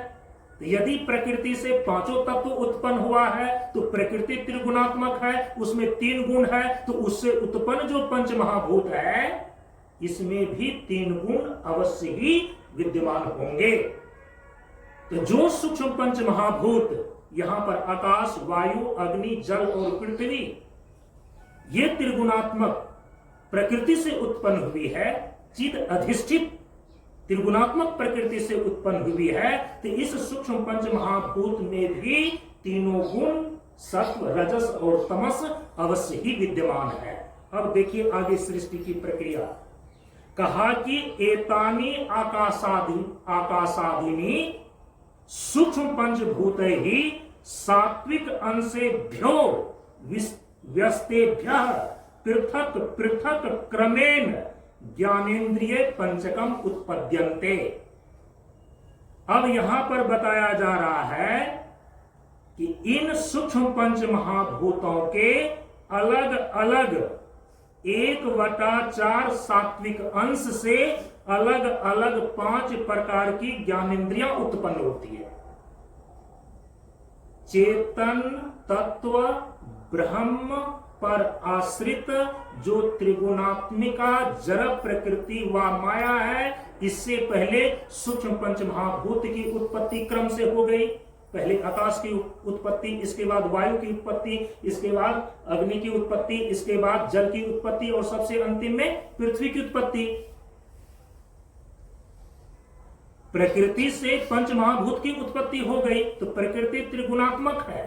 तो यदि प्रकृति से पांचों तत्व उत्पन्न हुआ है तो प्रकृति त्रिगुणात्मक है, उसमें तीन गुण है, तो उससे उत्पन्न जो पंच महाभूत है इसमें भी तीन गुण अवश्य ही विद्यमान होंगे। तो जो सूक्ष्म पंच महाभूत यहां पर आकाश, वायु, अग्नि, जल और पृथ्वी, ये त्रिगुणात्मक प्रकृति से उत्पन्न हुई है, चिद अधिष्ठित त्रिगुणात्मक प्रकृति से उत्पन्न हुई है, तो इस सूक्ष्म पंच महाभूत में भी तीनों गुण सत्व, रजस और तमस अवश्य ही विद्यमान है। अब देखिए आगे सृष्टि की प्रक्रिया। कहा कि एतानी आकाशादीनी सूक्ष्म पंचभूत ही सात्विक अंशेभ्यो व्यस्तेभ्यः पृथक पृथक क्रमेण ज्ञानेन्द्रिय पंचकम उत्पद्यन्ते। अब यहां पर बताया जा रहा है कि इन सूक्ष्म पंच महाभूतों के अलग अलग 1/4 सात्विक अंश से अलग अलग 5 प्रकार की ज्ञानेन्द्रियां उत्पन्न होती है। चेतन तत्व ब्रह्म पर आश्रित जो त्रिगुणात्मिका जड़ प्रकृति व माया है, इससे पहले सूक्ष्म पंच महाभूत की उत्पत्ति क्रम से हो गई। पहले आकाश की उत्पत्ति, इसके बाद वायु की उत्पत्ति, इसके बाद अग्नि की उत्पत्ति, इसके बाद जल की उत्पत्ति और सबसे अंतिम में पृथ्वी की उत्पत्ति। प्रकृति से पंच महाभूत की उत्पत्ति हो गई, तो प्रकृति त्रिगुणात्मक है,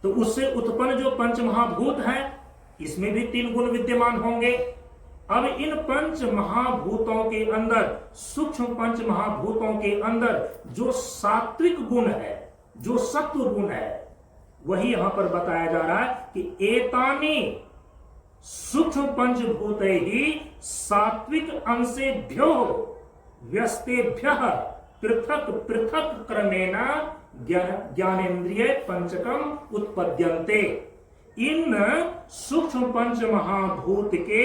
तो उससे उत्पन्न जो पंच महाभूत है इसमें भी 3 गुण विद्यमान होंगे। अब इन पंच महाभूतों के अंदर, सूक्ष्म पंच महाभूतों के अंदर जो सात्विक गुण है, जो सत्व गुण है, वही यहां पर बताया जा रहा है कि एतानी सूक्ष्म पंचभूत ही सात्विक अंशेभ्यो व्यस्तेभ्यः पृथक पृथक क्रमेण ज्ञानेन्द्रिय पंचकम उत्पद्यन्ते। इन सूक्ष्म पंच महाभूत के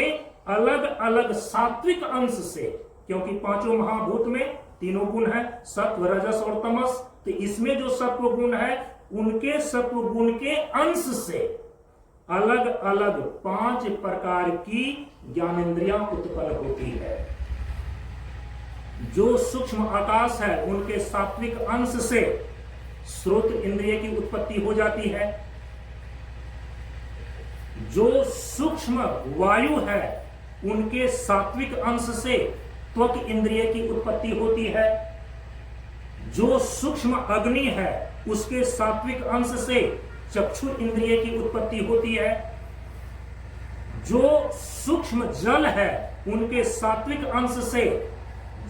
अलग अलग सात्विक अंश से, क्योंकि 5 महाभूत में 3 गुण है, सत्व रजस और तमस, तो इसमें जो सत्व गुण है उनके सत्व गुण के अंश से अलग अलग 5 प्रकार की ज्ञानेन्द्रियां उत्पन्न होती है। जो सूक्ष्म आकाश है उनके सात्विक अंश से श्रोत इंद्रिय की उत्पत्ति हो जाती है। जो सूक्ष्म वायु है उनके सात्विक अंश से त्वक इंद्रिय की उत्पत्ति होती है। जो सूक्ष्म अग्नि है उसके सात्विक अंश से चक्षु इंद्रिय की उत्पत्ति होती है। जो सूक्ष्म जल है उनके सात्विक अंश से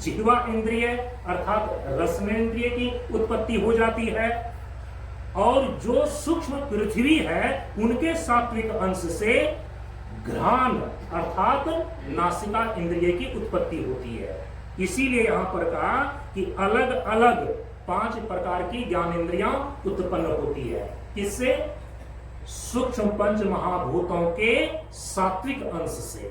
जिह्वा इंद्रिय अर्थात रसनेन्द्रिय की उत्पत्ति हो जाती है। और जो सूक्ष्म पृथ्वी है उनके सात्विक अंश से घ्राण अर्थात नासिका इंद्रिय की उत्पत्ति होती है। इसीलिए यहां पर कहा कि अलग अलग 5 प्रकार की ज्ञानेन्द्रियां उत्पन्न होती है। किससे? सूक्ष्म पंच महाभूतों के सात्विक अंश से।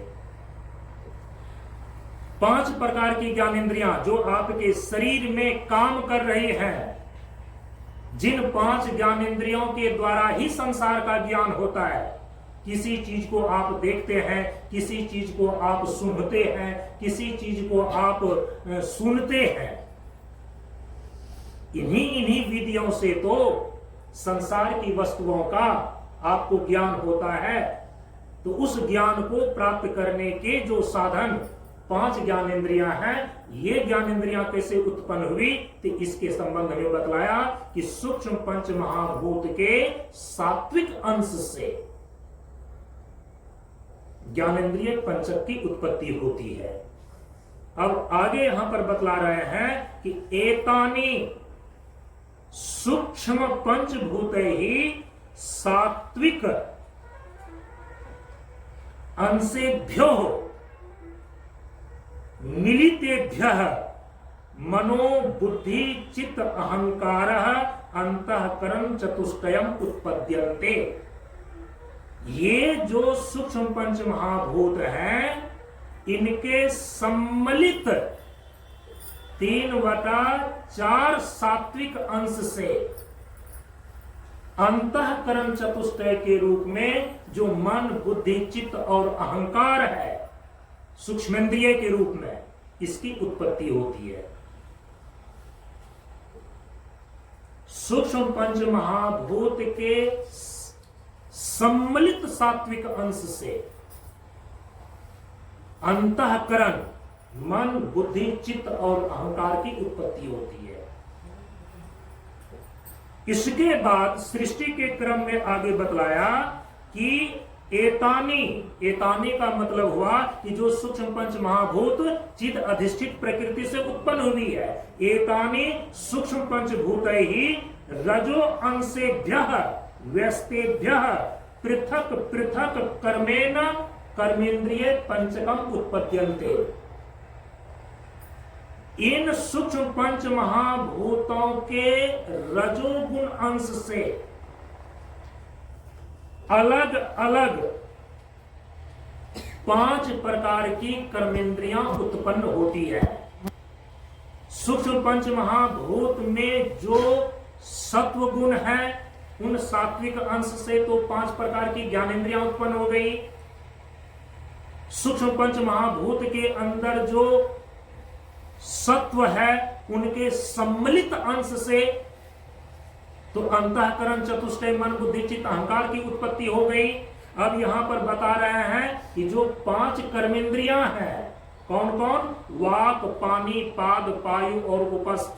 5 प्रकार की ज्ञानेन्द्रियां जो आपके शरीर में काम कर रही हैं, जिन 5 ज्ञानेन्द्रियों के द्वारा ही संसार का ज्ञान होता है। किसी चीज को आप देखते हैं, किसी चीज को आप सुनते हैं, किसी चीज को आप सुनते हैं, इन्हीं विधियों से तो संसार की वस्तुओं का आपको ज्ञान होता है। तो उस ज्ञान को प्राप्त करने के जो साधन 5 ज्ञानेन्द्रियां हैं, ये ज्ञानेन्द्रियां कैसे उत्पन्न हुई, तो इसके संबंध में बतलाया कि सूक्ष्म पंच महाभूत के सात्विक अंश से ज्ञानेन्द्रिय पंचक की उत्पत्ति होती है। अब आगे यहां पर बतला रहे हैं कि एतानी सूक्ष्म पंचभूत ही सात्विक अंशेभ्यो मिलितेभ्यः मनो बुद्धि चित्त अहंकार अंतःकरण चतुष्टयम उत्पद्यन्ते। ये जो सूक्ष्म पंच महाभूत हैं, इनके सम्मिलित 3/4 सात्विक अंश से अंतःकरण चतुष्टय के रूप में जो मन बुद्धि चित्त और अहंकार है, सूक्ष्मेंद्रिय के रूप में, इसकी उत्पत्ति होती है। सूक्ष्म पंच महाभूत के सम्मिलित सात्विक अंश से अंतःकरण मन, बुद्धि, चित्त और अहंकार की उत्पत्ति होती है। इसके बाद सृष्टि के क्रम में आगे बतलाया कि एतानी का मतलब हुआ कि जो सूक्ष्म पंच महाभूत चित्त अधिष्ठित प्रकृति से उत्पन्न हुई है। एतानी सूक्ष्म पंचभूत ही रजो अंशेभ्यः व्यस्तेभ्यः पृथक पृथक कर्मेण कर्मेंद्रिय पंचकम उत्पद्यन्ते। इन सूक्ष्म पंच महाभूतों के रजोगुण अंश से अलग अलग 5 प्रकार की कर्मेंद्रियां उत्पन्न होती है। सूक्ष्म पंच महाभूत में जो सत्व गुण है, उन सात्विक अंश से तो 5 प्रकार की ज्ञानेंद्रियां उत्पन्न हो गई। सूक्ष्म पंच महाभूत के अंदर जो सत्व है, उनके सम्मिलित अंश से तो अंतःकरण, चतुष्टय, मन, बुद्धि, चित्त, अहंकार की उत्पत्ति हो गई। अब यहां पर बता रहे हैं कि जो 5 कर्मेंद्रियां हैं, कौन कौन? वाक, पानी, पाद, पायु और उपस्थ,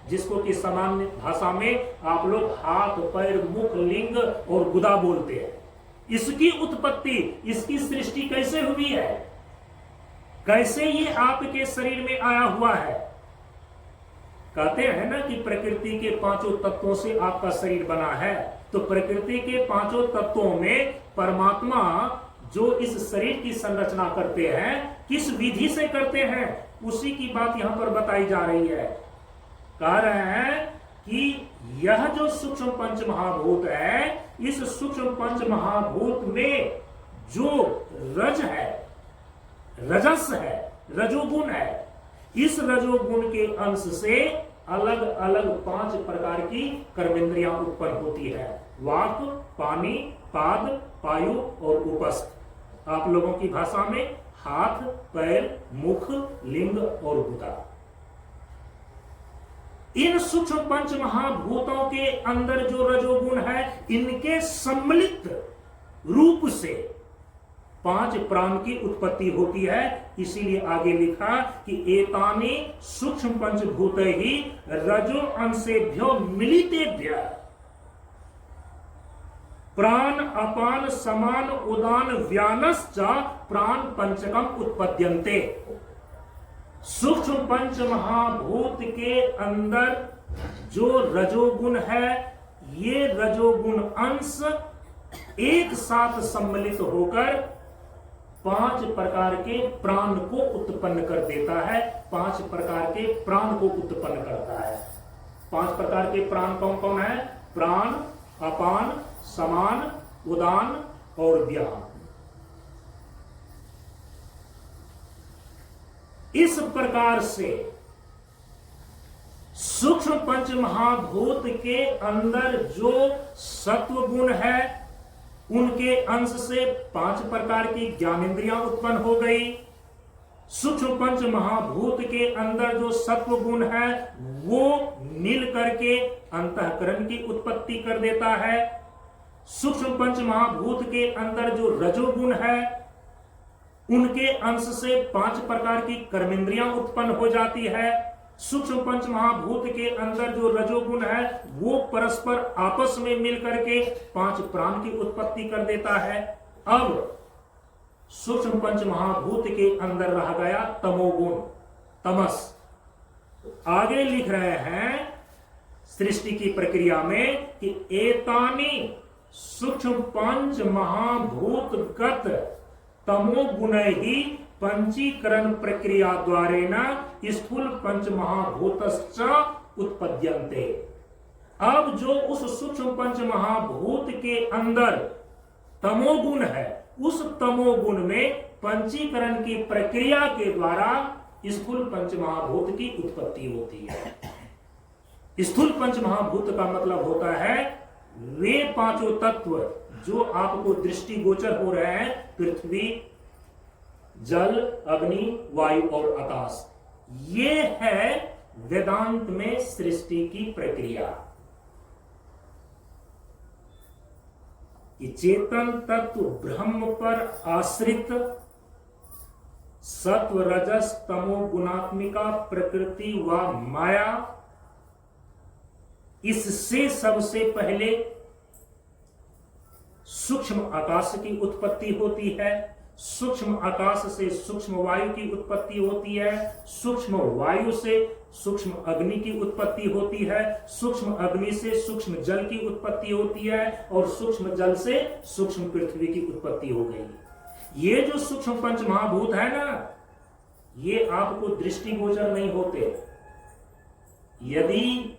जिसको कि सामान्य भाषा में आप लोग हाथ, पैर, मुख, लिंग और गुदा बोलते हैं। इसकी उत्पत्ति, इसकी सृष्टि कैसे हुई है? कैसे ये आपके शरीर में आया हुआ है? कहते हैं ना कि प्रकृति के 5 तत्वों से आपका शरीर बना है। तो प्रकृति के 5 तत्वों में परमात्मा जो इस शरीर की संरचना करते हैं, किस विधि से करते हैं, उसी की बात यहां पर बताई जा रही है। कह रहे हैं कि यह जो सूक्ष्म पंच महाभूत है, इस सूक्ष्म पंच महाभूत में जो रज है, रजस है, रजोगुण है, इस रजोगुण के अंश से अलग अलग 5 प्रकार की कर्मेंद्रियां उत्पन्न होती है। वाक, पानी, पाद, पायु और उपस्थ। आप लोगों की भाषा में हाथ, पैर, मुख, लिंग और गुदा। इन सूक्ष्म पंच महाभूतों के अंदर जो रजोगुण है, इनके सम्मिलित रूप से 5 प्राण की उत्पत्ति होती है। इसीलिए आगे लिखा कि एतानि सूक्ष्म पंचभूत ही रजो अंशेभ्यो मिलितेभ्य प्राण अपान समान उदान व्यानश्च प्राण पंचकम उत्पद्यन्ते। सूक्ष्म पंच महाभूत के अंदर जो रजोगुण है, ये रजोगुण अंश एक साथ सम्मिलित होकर 5 प्रकार के प्राण को उत्पन्न कर देता है। 5 प्रकार के प्राण को उत्पन्न करता है। 5 प्रकार के प्राण कौन कौन है? प्राण, अपान, समान, उदान और व्यान। इस प्रकार से सूक्ष्म पंच महाभूत के अंदर जो सत्व गुण है, उनके अंश से 5 प्रकार की ज्ञानेंद्रियां उत्पन्न हो गई। सूक्ष्म पंच महाभूत के अंदर जो सत्व गुण है, वो मिल करके अंतःकरण की उत्पत्ति कर देता है। सूक्ष्म पंच महाभूत के अंदर जो रजोगुण है, उनके अंश से 5 प्रकार की कर्मेंद्रियां उत्पन्न हो जाती है। सूक्ष्म पंच महाभूत के अंदर जो रजोगुण है, वो परस्पर आपस में मिलकर के 5 प्राण की उत्पत्ति कर देता है। अब सूक्ष्म पंच महाभूत के अंदर रह गया तमोगुण, तमस। आगे लिख रहे हैं सृष्टि की प्रक्रिया में कि एतानि सूक्ष्म पंच महाभूतगत तमोगुण ही पंचीकरण प्रक्रिया द्वारेण स्थूल पंच महाभूतश्च उत्पद्यन्ते। अब जो उस सूक्ष्म पंच महाभूत के अंदर तमोगुण है, उस तमोगुण में पंचीकरण की प्रक्रिया के द्वारा स्थूल पंच महाभूत की उत्पत्ति होती है। स्थूल पंच महाभूत का मतलब होता है वे 5 तत्व जो आपको दृष्टिगोचर हो रहे हैं, पृथ्वी, जल, अग्नि, वायु और आकाश। ये है वेदांत में सृष्टि की प्रक्रिया कि चेतन तत्व ब्रह्म पर आश्रित सत्व रजस तमो गुणात्मिका प्रकृति व माया, इससे सबसे पहले सूक्ष्म आकाश की उत्पत्ति होती है, सूक्ष्म आकाश से सूक्ष्म वायु की उत्पत्ति होती है, सूक्ष्म वायु से सूक्ष्म अग्नि की उत्पत्ति होती है, सूक्ष्म अग्नि से सूक्ष्म जल की उत्पत्ति होती है, और सूक्ष्म जल से सूक्ष्म पृथ्वी की उत्पत्ति हो गई। ये जो सूक्ष्म पंच महाभूत है ना, ये आपको दृष्टिगोचर नहीं होते। यदि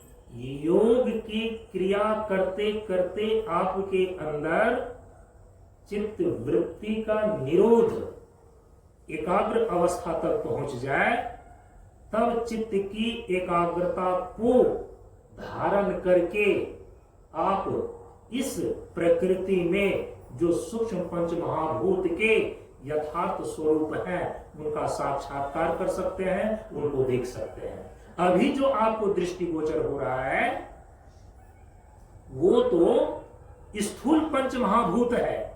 योग की क्रिया करते करते आपके अंदर चित्त वृत्ति का निरोध एकाग्र अवस्था तक पहुंच जाए, तब चित्त की एकाग्रता को धारण करके आप इस प्रकृति में जो सूक्ष्म पंच महाभूत के यथार्थ स्वरूप है उनका साक्षात्कार कर सकते हैं, उनको देख सकते हैं। अभी जो आपको दृष्टिगोचर हो रहा है वो तो स्थूल पंच महाभूत है,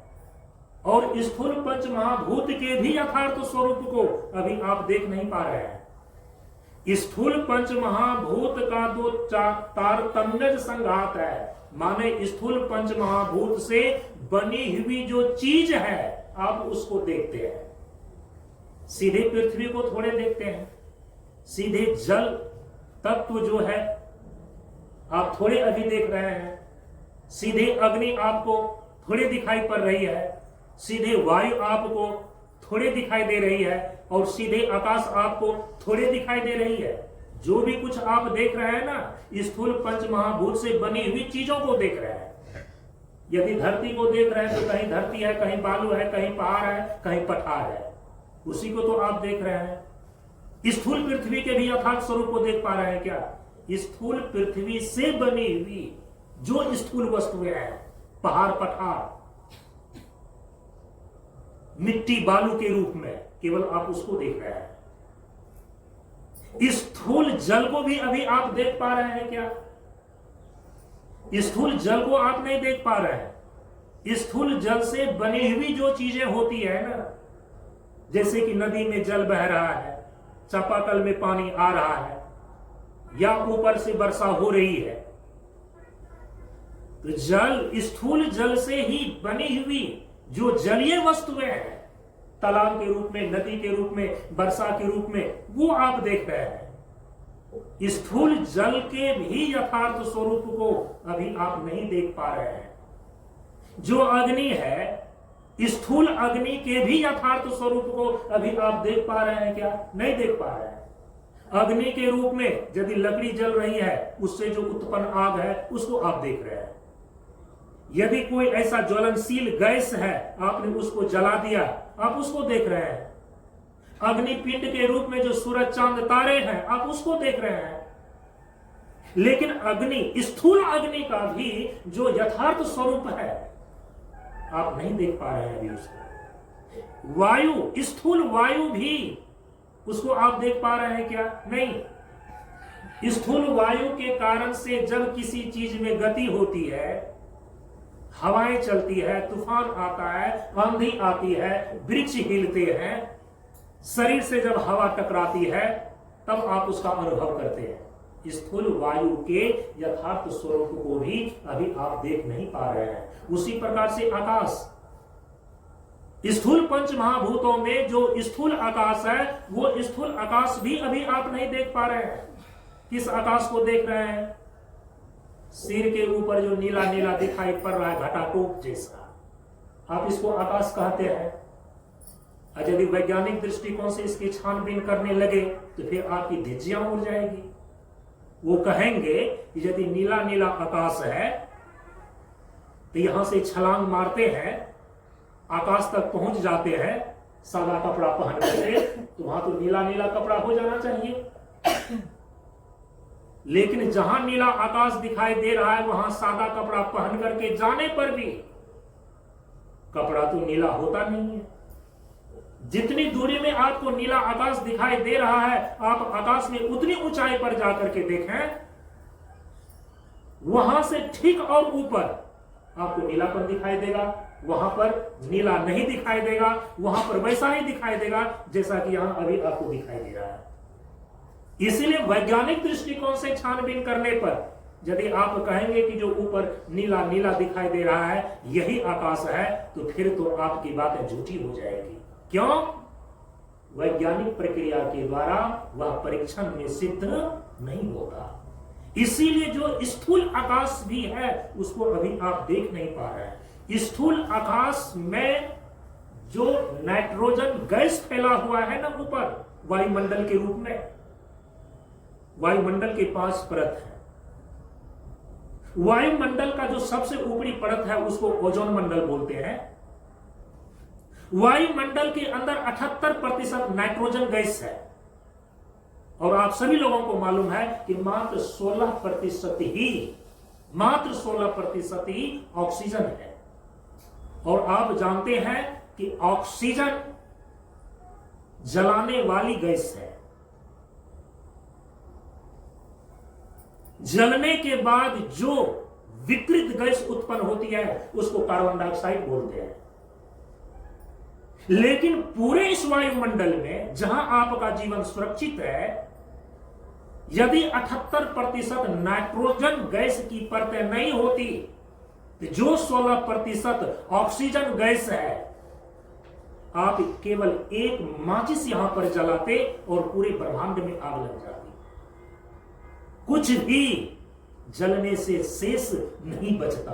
और स्थूल पंच महाभूत के भी यथार्थ स्वरूप को अभी आप देख नहीं पा रहे हैं। स्थूल पंच महाभूत का जो तारतम्य संघात है, माने स्थूल पंच महाभूत से बनी हुई जो चीज है आप उसको देखते हैं। सीधे पृथ्वी को थोड़े देखते हैं, सीधे जल तत्व जो है आप थोड़े अभी देख रहे हैं, सीधे अग्नि आपको थोड़े दिखाई पड़ रही है, सीधे वायु आपको थोड़े दिखाई दे रही है, और सीधे आकाश आपको थोड़े दिखाई दे रही है। जो भी कुछ आप देख रहे हैं ना, स्थूल पंच महाभूत से बनी हुई चीजों को देख रहे हैं। यदि धरती को देख रहे हैं तो कहीं धरती है, कहीं बालू है, कहीं पहाड़ है, कहीं पठार है, उसी को तो आप देख रहे हैं। स्थूल पृथ्वी के भी यथार्थ स्वरूप को देख पा रहे हैं क्या? स्थूल पृथ्वी से बनी हुई जो स्थूल वस्तुएं हैं, पहाड़ पठार मिट्टी बालू के रूप में, केवल आप उसको देख रहे हैं। स्थूल जल को भी अभी आप देख पा रहे हैं क्या? स्थूल जल को आप नहीं देख पा रहे हैं। स्थूल जल से बनी हुई जो चीजें होती है ना, जैसे कि नदी में जल बह रहा है, चापाकल में पानी आ रहा है, या ऊपर से वर्षा हो रही है, तो जल स्थूल जल से ही बनी हुई जो जलीय वस्तुएं हैं, तालाब के रूप में, नदी के रूप में, वर्षा के रूप में, वो आप देख रहे हैं। स्थूल जल के भी यथार्थ स्वरूप को अभी आप नहीं देख पा रहे हैं। जो अग्नि है, स्थूल अग्नि के भी यथार्थ स्वरूप को अभी आप देख पा रहे हैं क्या? नहीं देख पा रहे हैं। अग्नि के रूप में यदि लकड़ी जल रही है, उससे जो उत्पन्न आग है उसको आप देख रहे हैं। यदि कोई ऐसा ज्वलनशील गैस है, आपने उसको जला दिया, आप उसको देख रहे हैं। अग्नि पिंड के रूप में जो सूरज चांद तारे हैं, आप उसको देख रहे हैं। लेकिन अग्नि, स्थूल अग्नि का भी जो यथार्थ स्वरूप है आप नहीं देख पा रहे हैं अभी उसको। वायु, स्थूल वायु भी, उसको आप देख पा रहे हैं क्या? नहीं। स्थूल वायु के कारण से जब किसी चीज में गति होती है, हवाएं चलती है, तूफान आता है, आंधी आती है, वृक्ष हिलते हैं, शरीर से जब हवा टकराती है, तब आप उसका अनुभव करते हैं। स्थूल वायु के यथार्थ स्वरूप को भी अभी आप देख नहीं पा रहे हैं। उसी प्रकार से आकाश, स्थूल पंच महाभूतों में जो स्थूल आकाश है, वो स्थूल आकाश भी अभी आप नहीं देख पा रहे हैं। किस आकाश को देख रहे हैं? सिर के ऊपर जो नीला नीला दिखाई पड़ रहा है, घटाटोप जैसा, आप इसको आकाश कहते हैं। और यदि वैज्ञानिक दृष्टिकोण से इसकी छानबीन करने लगे तो फिर आपकी धिज्जियां उड़ जाएगी। वो कहेंगे कि यदि नीला नीला आकाश है तो यहां से छलांग मारते हैं, आकाश तक पहुंच जाते हैं सादा कपड़ा पहन के, तो वहां तो नीला नीला कपड़ा हो जाना चाहिए। लेकिन जहां नीला आकाश दिखाई दे रहा है, वहां सादा कपड़ा पहन करके जाने पर भी कपड़ा तो नीला होता नहीं है। जितनी दूरी में आपको नीला आकाश दिखाई दे रहा है, आप आकाश में उतनी ऊंचाई पर जाकर के देखें, वहां से ठीक और ऊपर आपको नीलापन दिखाई देगा। वहां पर नीला नहीं दिखाई देगा, वहां पर वैसा ही दिखाई देगा जैसा कि यहां अभी आपको दिखाई दे रहा है। इसीलिए वैज्ञानिक दृष्टिकोण से छानबीन करने पर यदि आप कहेंगे कि जो ऊपर नीला नीला दिखाई दे रहा है यही आकाश है, तो फिर तो आपकी बातें झूठी हो जाएगी। क्यों? वैज्ञानिक प्रक्रिया के द्वारा वह परीक्षण में सिद्ध नहीं होगा। इसीलिए जो स्थूल आकाश भी है उसको अभी आप देख नहीं पा रहे हैं। स्थूल आकाश में जो नाइट्रोजन गैस फैला हुआ है ना ऊपर वायुमंडल के रूप में, वायुमंडल के 5 परत है। वायुमंडल का जो सबसे ऊपरी परत है उसको ओजोन मंडल बोलते हैं। वायुमंडल के अंदर 78% नाइट्रोजन गैस है और आप सभी लोगों को मालूम है कि मात्र 16% ही ऑक्सीजन है। और आप जानते हैं कि ऑक्सीजन जलाने वाली गैस है। जलने के बाद जो विकृत गैस उत्पन्न होती है उसको कार्बन डाइऑक्साइड बोलते हैं। लेकिन पूरे इस वायुमंडल में जहां आपका जीवन सुरक्षित है, यदि 78% नाइट्रोजन गैस की परतें नहीं होती तो जो 16% ऑक्सीजन गैस है, आप केवल एक माचिस यहां पर जलाते और पूरे ब्रह्मांड में आग लग जाती। कुछ भी जलने से शेष नहीं बचता।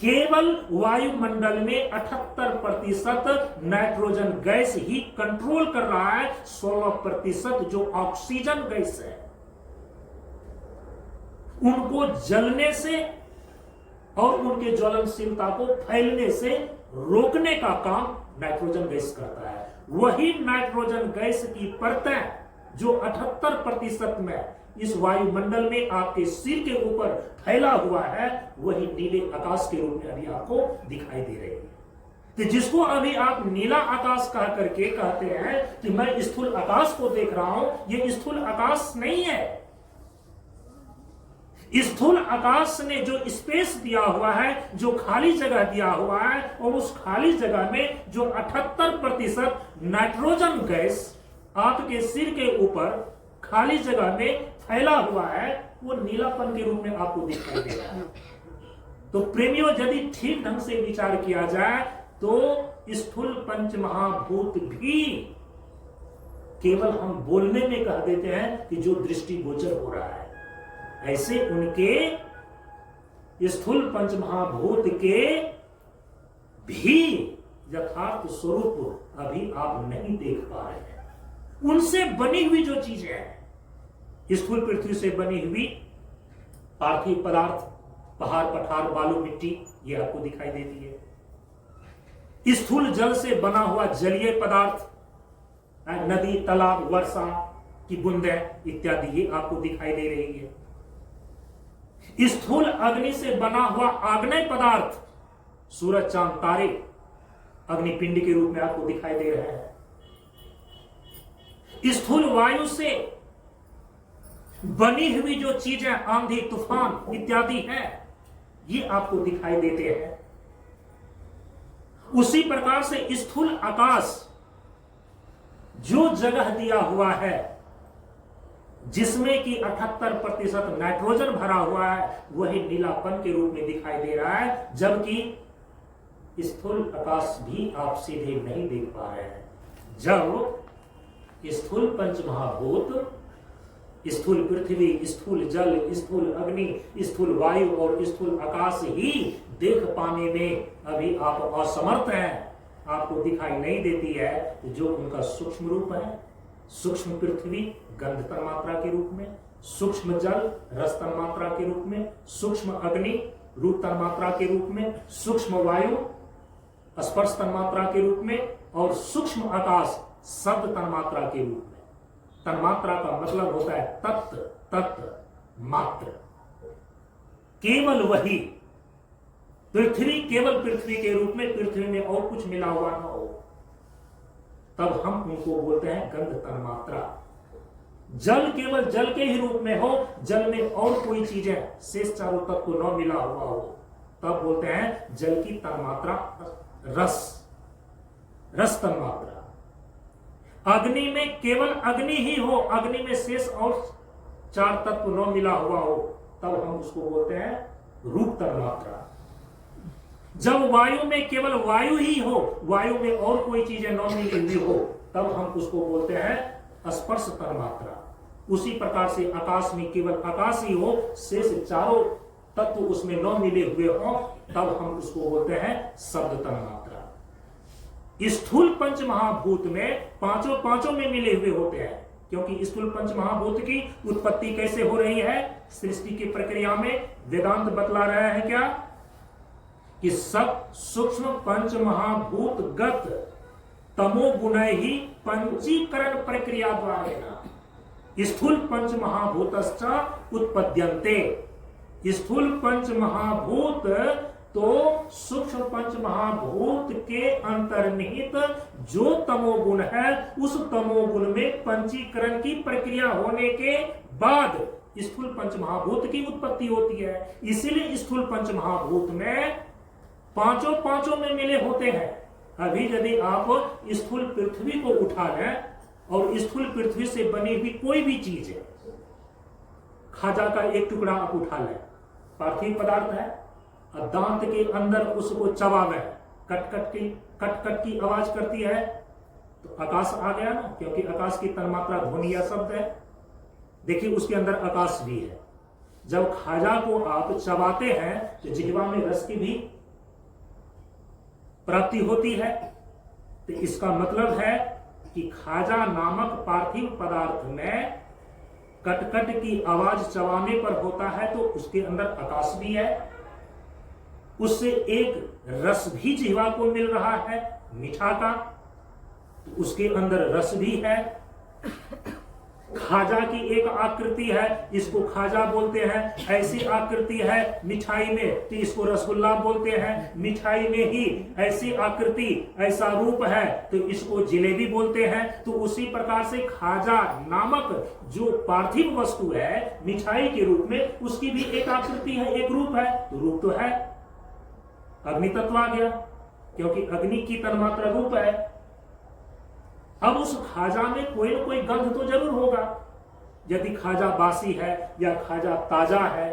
केवल वायुमंडल में 78% नाइट्रोजन गैस ही कंट्रोल कर रहा है 16% जो ऑक्सीजन गैस है। उनको जलने से और उनके ज्वलनशीलता को फैलने से रोकने का काम नाइट्रोजन गैस करता है। वही नाइट्रोजन गैस की परतें जो 78% में इस वायुमंडल में आपके सिर के ऊपर फैला हुआ है, वही नीले आकाश के रूप में अभी आपको दिखाई दे रही है। तो जिसको अभी आप नीला आकाश कह करके कहते हैं कि मैं स्थूल आकाश को देख रहा हूं, ये स्थूल आकाश नहीं है। स्थूल आकाश ने जो स्पेस दिया हुआ है, जो खाली जगह दिया हुआ है, और उस खाली जगह में जो 78% नाइट्रोजन गैस आपके सिर के ऊपर खाली जगह में फैला हुआ है, वो नीलापन के रूप में आपको दिखाई दे रहा है। तो प्रेमियों, यदि ठीक ढंग से विचार किया जाए तो स्थूल पंच महाभूत भी केवल हम बोलने में कह देते हैं कि जो दृष्टिगोचर हो रहा है, ऐसे उनके स्थूल पंच महाभूत के भी यथार्थ स्वरूप अभी आप नहीं देख पा रहे हैं। उनसे बनी हुई जो चीजें हैं, स्थूल पृथ्वी से बनी हुई पार्थिव पदार्थ, पहाड़ पठार बालू मिट्टी, ये आपको दिखाई देती है। स्थूल जल से बना हुआ जलीय पदार्थ, नदी, तालाब, वर्षा की बूंदें इत्यादि, ये आपको दिखाई दे रही है। स्थूल अग्नि से बना हुआ आग्नेय पदार्थ, सूरज, चांद, तारे अग्निपिंड के रूप में आपको दिखाई दे रहे हैं। स्थूल वायु से बनी हुई जो चीजें, आंधी, तूफान इत्यादि हैं, ये आपको दिखाई देते हैं। उसी प्रकार से स्थूल आकाश जो जगह दिया हुआ है, जिसमें कि 78% नाइट्रोजन भरा हुआ है, वही नीलापन के रूप में दिखाई दे रहा है, जबकि स्थूल आकाश भी आप सीधे नहीं देख पा रहे हैं। जब स्थूल पंच महाभूत, स्थूल पृथ्वी, स्थूल जल, स्थूल अग्नि, स्थूल वायु और स्थूल आकाश ही देख पाने में अभी आप असमर्थ हैं, आपको दिखाई नहीं देती है, जो उनका सूक्ष्म रूप है। सूक्ष्म पृथ्वी गंध तन्मात्रा के रूप में, सूक्ष्म जल रस तन्मात्रा के रूप में, सूक्ष्म अग्नि रूप तन्मात्रा के रूप में, सूक्ष्म वायु स्पर्श तन्मात्रा के रूप में, और सूक्ष्म आकाश शब्द तन्मात्रा के रूप में। तन्मात्रा का मतलब होता है तत्व, तत्व, मात्र। केवल वही पृथ्वी, केवल पृथ्वी के रूप में, पृथ्वी में और कुछ मिला हुआ ना हो, तब हम उनको बोलते हैं गंध तन्मात्रा। जल केवल जल के ही रूप में हो, जल में और कोई चीजें शेष चारों तत्व न मिला हुआ हो, तब बोलते हैं जल की तन्मात्रा रस, रस तन्मात्रा। अग्नि में केवल अग्नि ही हो, अग्नि में शेष और 4 तत्व न मिला हुआ हो, तब हम उसको बोलते हैं रूप तन्मात्रा। जब वायु में केवल वायु ही हो, वायु में और कोई चीजें न मिली हुई हो, तब हम उसको बोलते हैं स्पर्श तन्मात्रा। उसी प्रकार से आकाश में केवल आकाश ही हो, शेष 4 तत्व उसमें न मिले हुए हो, तब हम उसको बोलते हैं शब्द तन्मात्रा। स्थूल पंच महाभूत में पांचों में मिले हुए होते हैं, क्योंकि स्थूल पंच महाभूत की उत्पत्ति कैसे हो रही है सृष्टि की प्रक्रिया में वेदांत बतला रहा है क्या कि सब सूक्ष्म पंच महाभूत गत तमोगुण ही पंचीकरण प्रक्रिया द्वारा स्थूल पंच महाभूतश्च उत्पद्यन्ते। स्थूल पंच महाभूत तो सूक्ष्म पंच महाभूत के अंतर्निहित जो तमोगुण है, उस तमोगुण में पंचीकरण की प्रक्रिया होने के बाद स्थूल पंच महाभूत की उत्पत्ति होती है। इसीलिए स्थूल पंच महाभूत में पांचों में मिले होते हैं। अभी यदि आप स्थूल पृथ्वी को उठा लें और स्थूल पृथ्वी से बनी हुई कोई भी चीज है, खाजा का एक टुकड़ा आप उठा लें, पार्थिव पदार्थ है, और दांत के अंदर उसको चबावे, कट की आवाज करती है, तो आकाश आ गया ना, क्योंकि आकाश की तन्मात्रा ध्वनि या शब्द है। देखिए उसके अंदर आकाश भी है। जब खाजा को आप चबाते हैं तो जिह्वा में रस की भी प्राप्ति होती है। तो इसका मतलब है कि खाजा नामक पार्थिव पदार्थ में कट की आवाज चबाने पर होता है, तो उसके अंदर आकाश भी है। उससे एक रस भी जिह्वा को मिल रहा है मीठा का, तो उसके अंदर रस भी है। खाजा की एक आकृति है, इसको खाजा बोलते हैं। ऐसी आकृति है मिठाई में, तो इसको रसगुल्ला बोलते हैं। मिठाई में ही ऐसी आकृति, ऐसा रूप है, तो इसको जिलेबी बोलते हैं। तो उसी प्रकार से खाजा नामक जो पार्थिव वस्तु है मिठाई के रूप में, उसकी भी एक आकृति है, एक रूप है। तो रूप तो है, अग्नि तत्व आ गया, क्योंकि अग्नि की तन्मात्रा रूप है। अब उस खाजा में कोई ना कोई गंध तो जरूर होगा। यदि खाजा बासी है या खाजा ताजा है,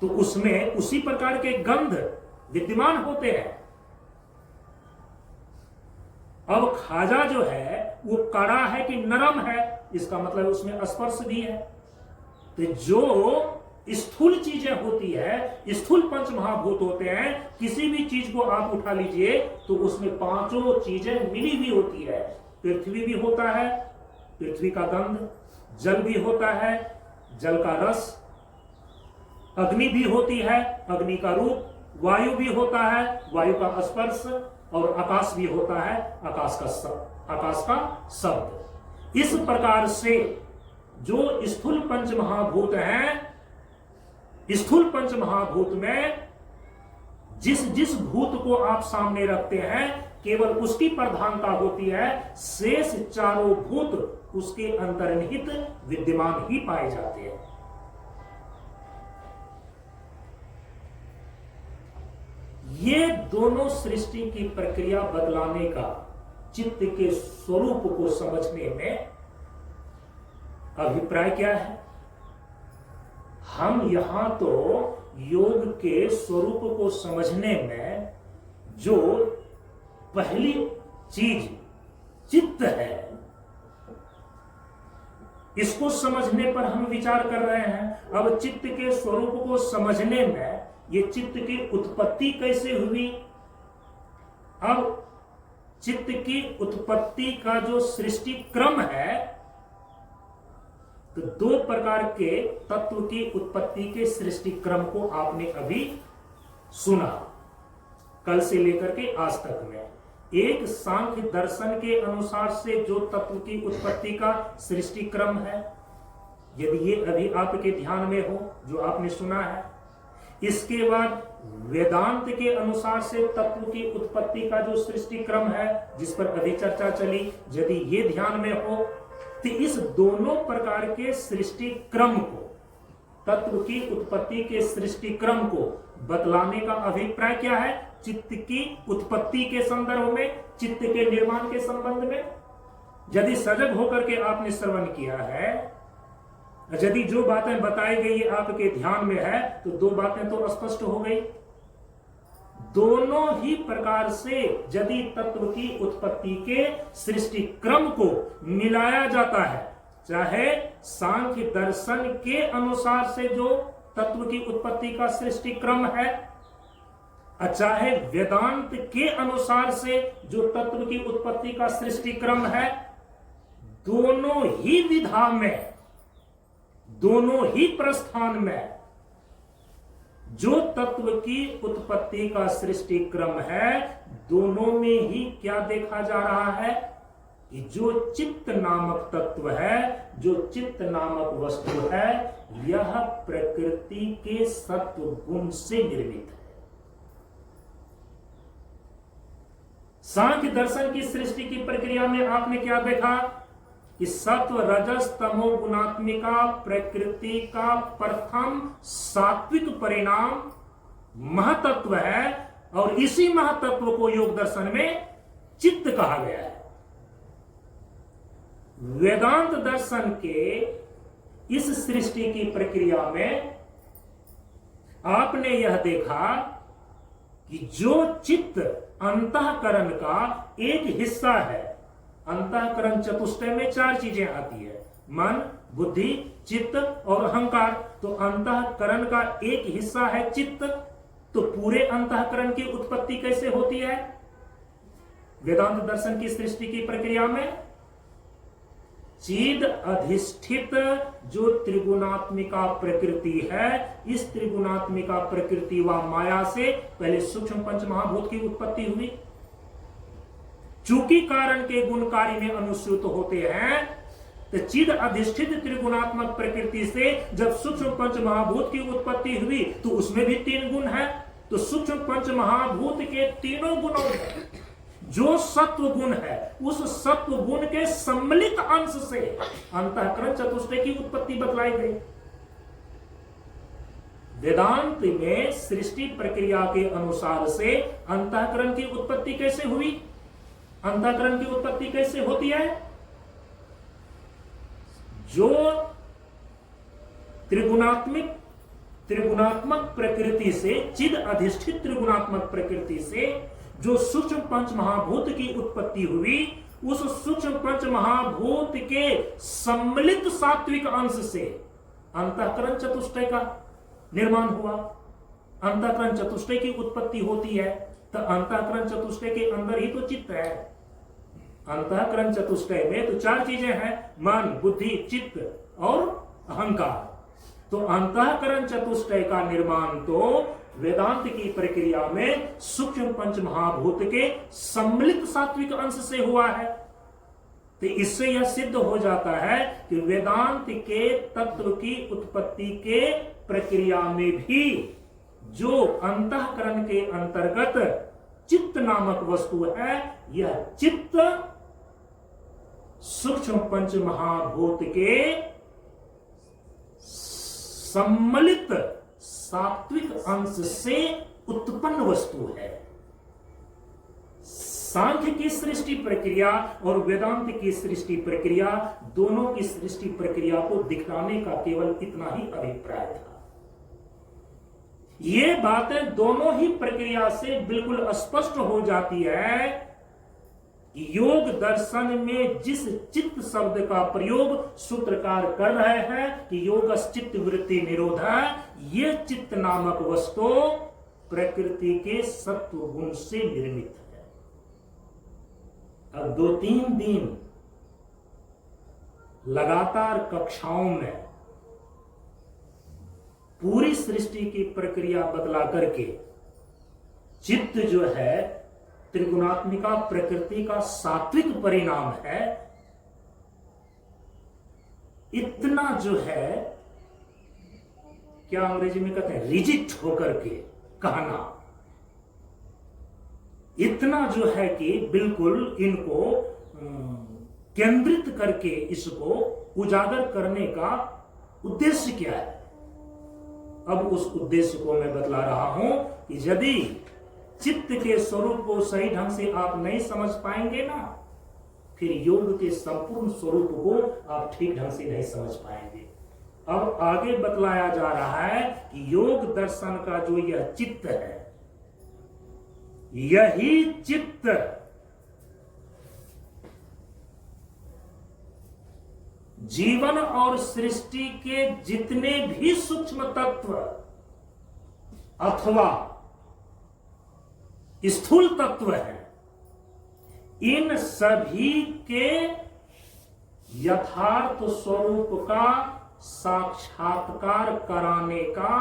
तो उसमें उसी प्रकार के गंध विद्यमान होते हैं। अब खाजा जो है वो कड़ा है कि नरम है, इसका मतलब उसमें स्पर्श भी है। तो जो स्थूल चीजें होती है, स्थूल पंच महाभूत होते हैं, किसी भी चीज को आप उठा लीजिए तो उसमें पांचों चीजें मिली हुई होती है। पृथ्वी भी होता है, पृथ्वी का गंध, जल भी होता है, जल का रस, अग्नि भी होती है, अग्नि का रूप, वायु भी होता है, वायु का स्पर्श, और आकाश भी होता है, आकाश का शब्द। इस प्रकार से जो स्थूल पंच महाभूत हैं, स्थूल पंच महाभूत में जिस भूत को आप सामने रखते हैं केवल उसकी प्रधानता होती है, शेष 4 भूत उसके अंतर्निहित विद्यमान ही पाए जाते हैं। ये दोनों सृष्टि की प्रक्रिया बदलाने का, चित्त के स्वरूप को समझने में अभिप्राय क्या है। हम यहां तो योग के स्वरूप को समझने में जो पहली चीज चित्त है, इसको समझने पर हम विचार कर रहे हैं। अब चित्त के स्वरूप को समझने में ये चित्त की उत्पत्ति कैसे हुई। अब चित्त की उत्पत्ति का जो सृष्टि क्रम है, तो 2 प्रकार के तत्व की उत्पत्ति के सृष्टि क्रम को आपने अभी सुना, कल से लेकर के आज तक में। एक सांख्य दर्शन के अनुसार से जो तत्व की उत्पत्ति का सृष्टि क्रम है, यदि ये अभी आपके ध्यान में हो जो आपने सुना है, इसके बाद वेदांत के अनुसार से तत्व की उत्पत्ति का जो सृष्टि क्रम है जिस पर अभी चर्चा चली, यदि ये ध्यान में हो, तो इस दोनों प्रकार के सृष्टि क्रम को, तत्व की उत्पत्ति के सृष्टि क्रम को बतलाने का अभिप्राय क्या है? चित्त की उत्पत्ति के संदर्भ में, चित्त के निर्माण के संबंध में। यदि सजग होकर के आपने श्रवण किया है, यदि जो बातें बताई गई आपके ध्यान में है, तो दो बातें तो स्पष्ट हो गई। दोनों ही प्रकार से यदि तत्व की उत्पत्ति के सृष्टि क्रम को मिलाया जाता है, चाहे सांख्य दर्शन के अनुसार से जो तत्व की उत्पत्ति का सृष्टि क्रम है, चाहे वेदांत के अनुसार से जो तत्व की उत्पत्ति का सृष्टि क्रम है, दोनों ही विधा में, दोनों ही प्रस्थान में जो तत्व की उत्पत्ति का सृष्टि क्रम है, दोनों में ही क्या देखा जा रहा है कि जो चित्त नामक तत्व है, जो चित्त नामक वस्तु है, यह प्रकृति के सत्व गुण से निर्मित है। सांख्य दर्शन की सृष्टि की प्रक्रिया में आपने क्या देखा कि सत्व रजस तमो गुणात्मिका प्रकृति का प्रथम सात्विक परिणाम महतत्व है, और इसी महतत्व को योग दर्शन में चित्त कहा गया है। वेदांत दर्शन के इस सृष्टि की प्रक्रिया में आपने यह देखा कि जो चित्त अंतःकरण का एक हिस्सा है, अंतःकरण चतुष्टय में चार चीजें आती है, मन, बुद्धि, चित्त और अहंकार। तो अंतःकरण का एक हिस्सा है चित्त, तो पूरे अंतःकरण की उत्पत्ति कैसे होती है वेदांत दर्शन की सृष्टि की प्रक्रिया में? चिद अधिष्ठित जो त्रिगुणात्मिका प्रकृति है, इस त्रिगुणात्मिका प्रकृति व माया से पहले सूक्ष्म पंच महाभूत की उत्पत्ति हुई। चूंकि कारण के गुणकारी में अनुस्यूत होते हैं, तो चिद अधिष्ठित त्रिगुणात्मक प्रकृति से जब सूक्ष्म पंच महाभूत की उत्पत्ति हुई, तो उसमें भी तीन गुण है। तो सूक्ष्म पंच महाभूत के तीनों गुणों में जो सत्व गुण है, उस सत्व गुण के सम्मिलित अंश से अंतःकरण चतुष्टय की उत्पत्ति बतलाई गई। वेदांत में सृष्टि प्रक्रिया के अनुसार से अंतःकरण की उत्पत्ति कैसे हुई? अंतःकरण की उत्पत्ति कैसे होती है? जो त्रिगुणात्मक प्रकृति से, चिद अधिष्ठित त्रिगुणात्मक प्रकृति से जो सूक्ष्म पंच महाभूत की उत्पत्ति हुई, उस सूक्ष्म पंच महाभूत के सम्मिलित सात्विक अंश से अंतःकरण चतुष्टय का निर्माण हुआ। अंतःकरण चतुष्टय की उत्पत्ति होती है, तो अंतःकरण चतुष्टय के अंदर ही तो चित्त है। अंतःकरण चतुष्टय में तो चार चीजें हैं, मन, बुद्धि, चित्त और अहंकार। तो अंतःकरण चतुष्टय का निर्माण तो वेदांत की प्रक्रिया में सूक्ष्म पंच महाभूत के सम्मिलित सात्विक अंश से हुआ है। तो इससे यह सिद्ध हो जाता है कि वेदांत के तत्व की उत्पत्ति के प्रक्रिया में भी जो अंतःकरण के अंतर्गत चित्त नामक वस्तु है, यह चित्त सूक्ष्म पंच महाभूत के सम्मिलित सात्विक अंश से उत्पन्न वस्तु है। सांख्य की सृष्टि प्रक्रिया और वेदांत की सृष्टि प्रक्रिया, दोनों की सृष्टि प्रक्रिया को दिखलाने का केवल इतना ही अभिप्राय था। ये बातें दोनों ही प्रक्रिया से बिल्कुल स्पष्ट हो जाती है। योग दर्शन में जिस चित्त शब्द का प्रयोग सूत्रकार कर रहे हैं कि योग चित्त वृत्ति निरोधा, ये चित्त नामक वस्तु प्रकृति के सत्व गुण से निर्मित है। अब 2-3 दिन लगातार कक्षाओं में पूरी सृष्टि की प्रक्रिया बदला करके चित्त जो है त्रिगुणात्मिका प्रकृति का सात्विक परिणाम है, इतना जो है क्या अंग्रेजी में कहते हैं रिजिड होकर के कहना, इतना जो है कि बिल्कुल इनको केंद्रित करके इसको उजागर करने का उद्देश्य क्या है? अब उस उद्देश्य को मैं बतला रहा हूं कि यदि चित्त के स्वरूप को सही ढंग से आप नहीं समझ पाएंगे ना, फिर योग के संपूर्ण स्वरूप को आप ठीक ढंग से नहीं समझ पाएंगे। अब आगे बतलाया जा रहा है कि योग दर्शन का जो यह चित्त है, यही चित्त जीवन और सृष्टि के जितने भी सूक्ष्म तत्व अथवा स्थूल तत्व हैं, इन सभी के यथार्थ स्वरूप का साक्षात्कार कराने का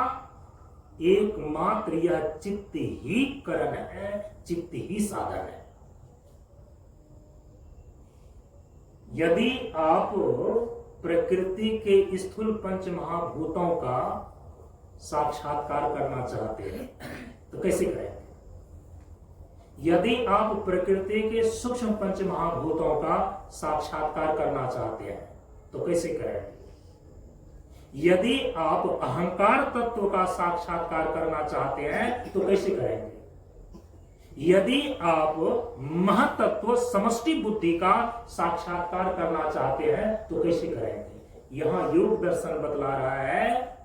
एकमात्र यह चित्त ही करण है, चित्त ही साधन है। यदि आप प्रकृति के स्थूल पंच महाभूतों का साक्षात्कार करना चाहते हैं तो कैसे करेंगे? यदि आप प्रकृति के सूक्ष्म पंच महाभूतों का साक्षात्कार करना चाहते हैं तो कैसे करेंगे? यदि आप अहंकार तत्व का साक्षात्कार करना चाहते हैं तो कैसे करेंगे? यदि आप महतत्व समष्टि बुद्धि का साक्षात्कार करना चाहते हैं तो कैसे करेंगे? यहां योग दर्शन बतला रहा है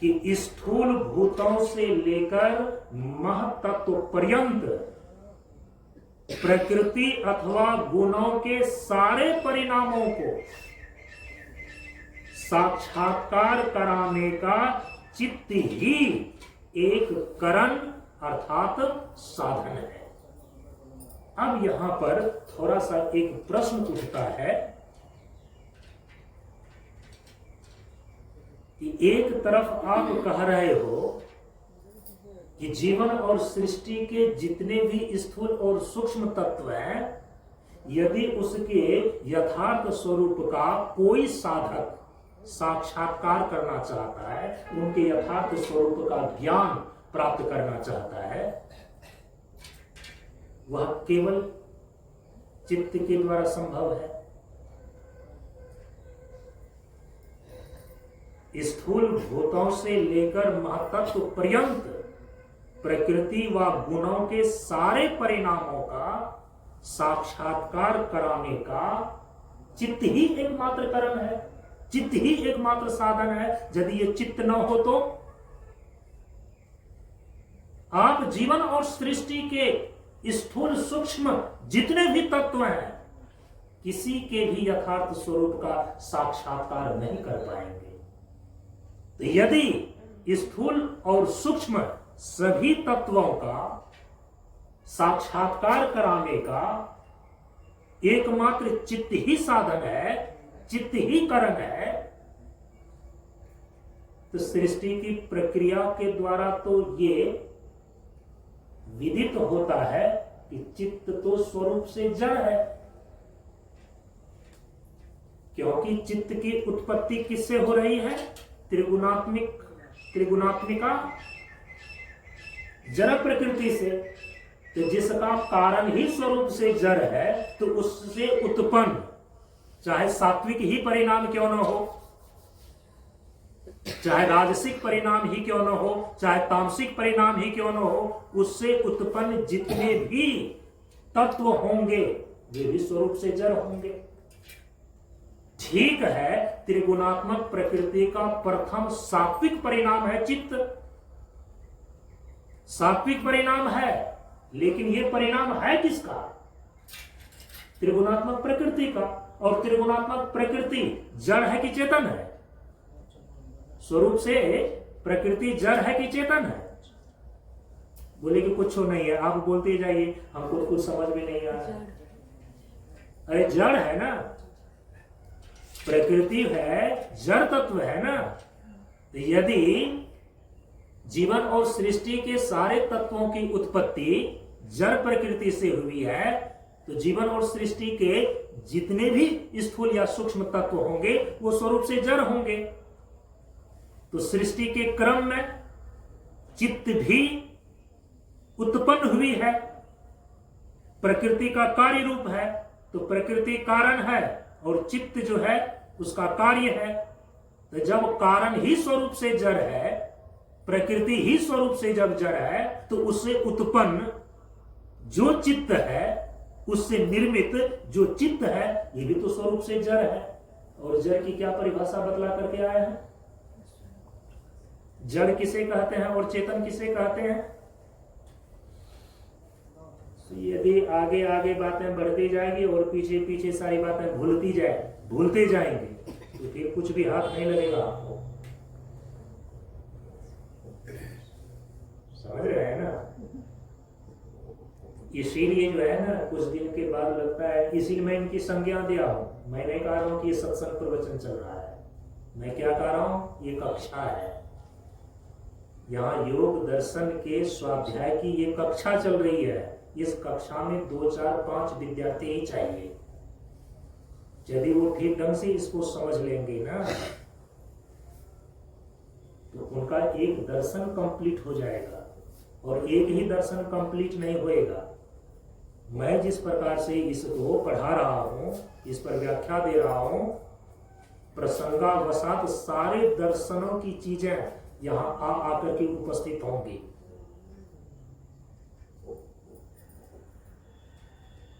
कि स्थूल भूतों से लेकर महतत्व पर्यंत प्रकृति अथवा गुणों के सारे परिणामों को साक्षात्कार कराने का चित्त ही एक करण अर्थात साधन है। अब यहां पर थोड़ा सा एक प्रश्न उठता है कि एक तरफ आप कह रहे हो कि जीवन और सृष्टि के जितने भी स्थूल और सूक्ष्म तत्व हैं, यदि उसके यथार्थ स्वरूप का कोई साधक साक्षात्कार करना चाहता है, उनके यथार्थ स्वरूप का ज्ञान प्राप्त करना चाहता है, वह केवल चित्त के द्वारा संभव है। स्थूल भूतों से लेकर महतत्व पर्यंत प्रकृति व गुणों के सारे परिणामों का साक्षात्कार कराने का चित्त ही एकमात्र कारण है, चित्त ही एकमात्र साधन है। यदि ये चित्त न हो तो आप जीवन और सृष्टि के स्थूल सूक्ष्म जितने भी तत्व हैं, किसी के भी यथार्थ स्वरूप का साक्षात्कार नहीं कर पाएंगे। तो यदि स्थूल और सूक्ष्म सभी तत्वों का साक्षात्कार कराने का एकमात्र चित्त ही साधन है, चित्त ही कारण है, तो सृष्टि की प्रक्रिया के द्वारा तो ये विदित होता है कि चित्त तो स्वरूप से जड़ है, क्योंकि चित्त की उत्पत्ति किससे हो रही है? त्रिगुणात्मिका जड़ प्रकृति से। तो जिसका कारण ही स्वरूप से जड़ है, तो उससे उत्पन्न चाहे सात्विक ही परिणाम क्यों न हो, चाहे राजसिक परिणाम ही क्यों न हो, चाहे तामसिक परिणाम ही क्यों न हो, उससे उत्पन्न जितने भी तत्व होंगे वे भी स्वरूप से जड़ होंगे। ठीक है, त्रिगुणात्मक प्रकृति का प्रथम सात्विक परिणाम है चित्त, सात्विक परिणाम है, लेकिन यह परिणाम है किसका? त्रिगुणात्मक प्रकृति का। और त्रिगुणात्मक प्रकृति जड़ है कि चेतन है? स्वरूप से प्रकृति जड़ है कि चेतन है? बोले कि कुछ नहीं है, आप बोलते जाइए, हमको कुछ समझ में नहीं आ रहा। अरे जड़ है ना, प्रकृति है, जड़ तत्व है ना। तो यदि जीवन और सृष्टि के सारे तत्वों की उत्पत्ति जड़ प्रकृति से हुई है, तो जीवन और सृष्टि के जितने भी स्थूल या सूक्ष्म तत्व होंगे वो स्वरूप से जड़ होंगे। तो सृष्टि के क्रम में चित्त भी उत्पन्न हुई है, प्रकृति का कार्य रूप है। तो प्रकृति कारण है और चित्त जो है उसका कार्य है। तो जब कारण ही स्वरूप से जड़ है, प्रकृति ही स्वरूप से जब जड़ है, तो उससे उत्पन्न जो चित्त है, उससे निर्मित जो चित्त है, ये भी तो स्वरूप से जड़ है। और जड़ की क्या परिभाषा बतला करके आए हैं? जड़ किसे कहते हैं और चेतन किसे कहते हैं? तो यदि आगे आगे बातें बढ़ती जाएगी और पीछे पीछे सारी बातें भूलते जाएंगे, तो फिर कुछ भी हाथ नहीं लगेगा आपको। समझ रहे हैं ना? इसीलिए जो है ना, कुछ दिन के बाद लगता है, इसीलिए मैं इनकी संज्ञा दिया हूं। मैं नहीं कह रहा हूं कि ये सत्संग प्रवचन चल रहा है, मैं क्या कह रहा हूं, ये कक्षा है। यहाँ योग दर्शन के स्वाध्याय की ये कक्षा चल रही है। इस कक्षा में 2, 4, 5 विद्यार्थी ही चाहिए। यदि वो ठीक ढंग से इसको समझ लेंगे ना, तो उनका एक दर्शन कंप्लीट हो जाएगा। और एक ही दर्शन कंप्लीट नहीं होएगा। मैं जिस प्रकार से इसको पढ़ा रहा हूं, इस पर व्याख्या दे रहा हूं, प्रसंगावशात सारे दर्शनों की चीजें यहां आकर के उपस्थित होंगी।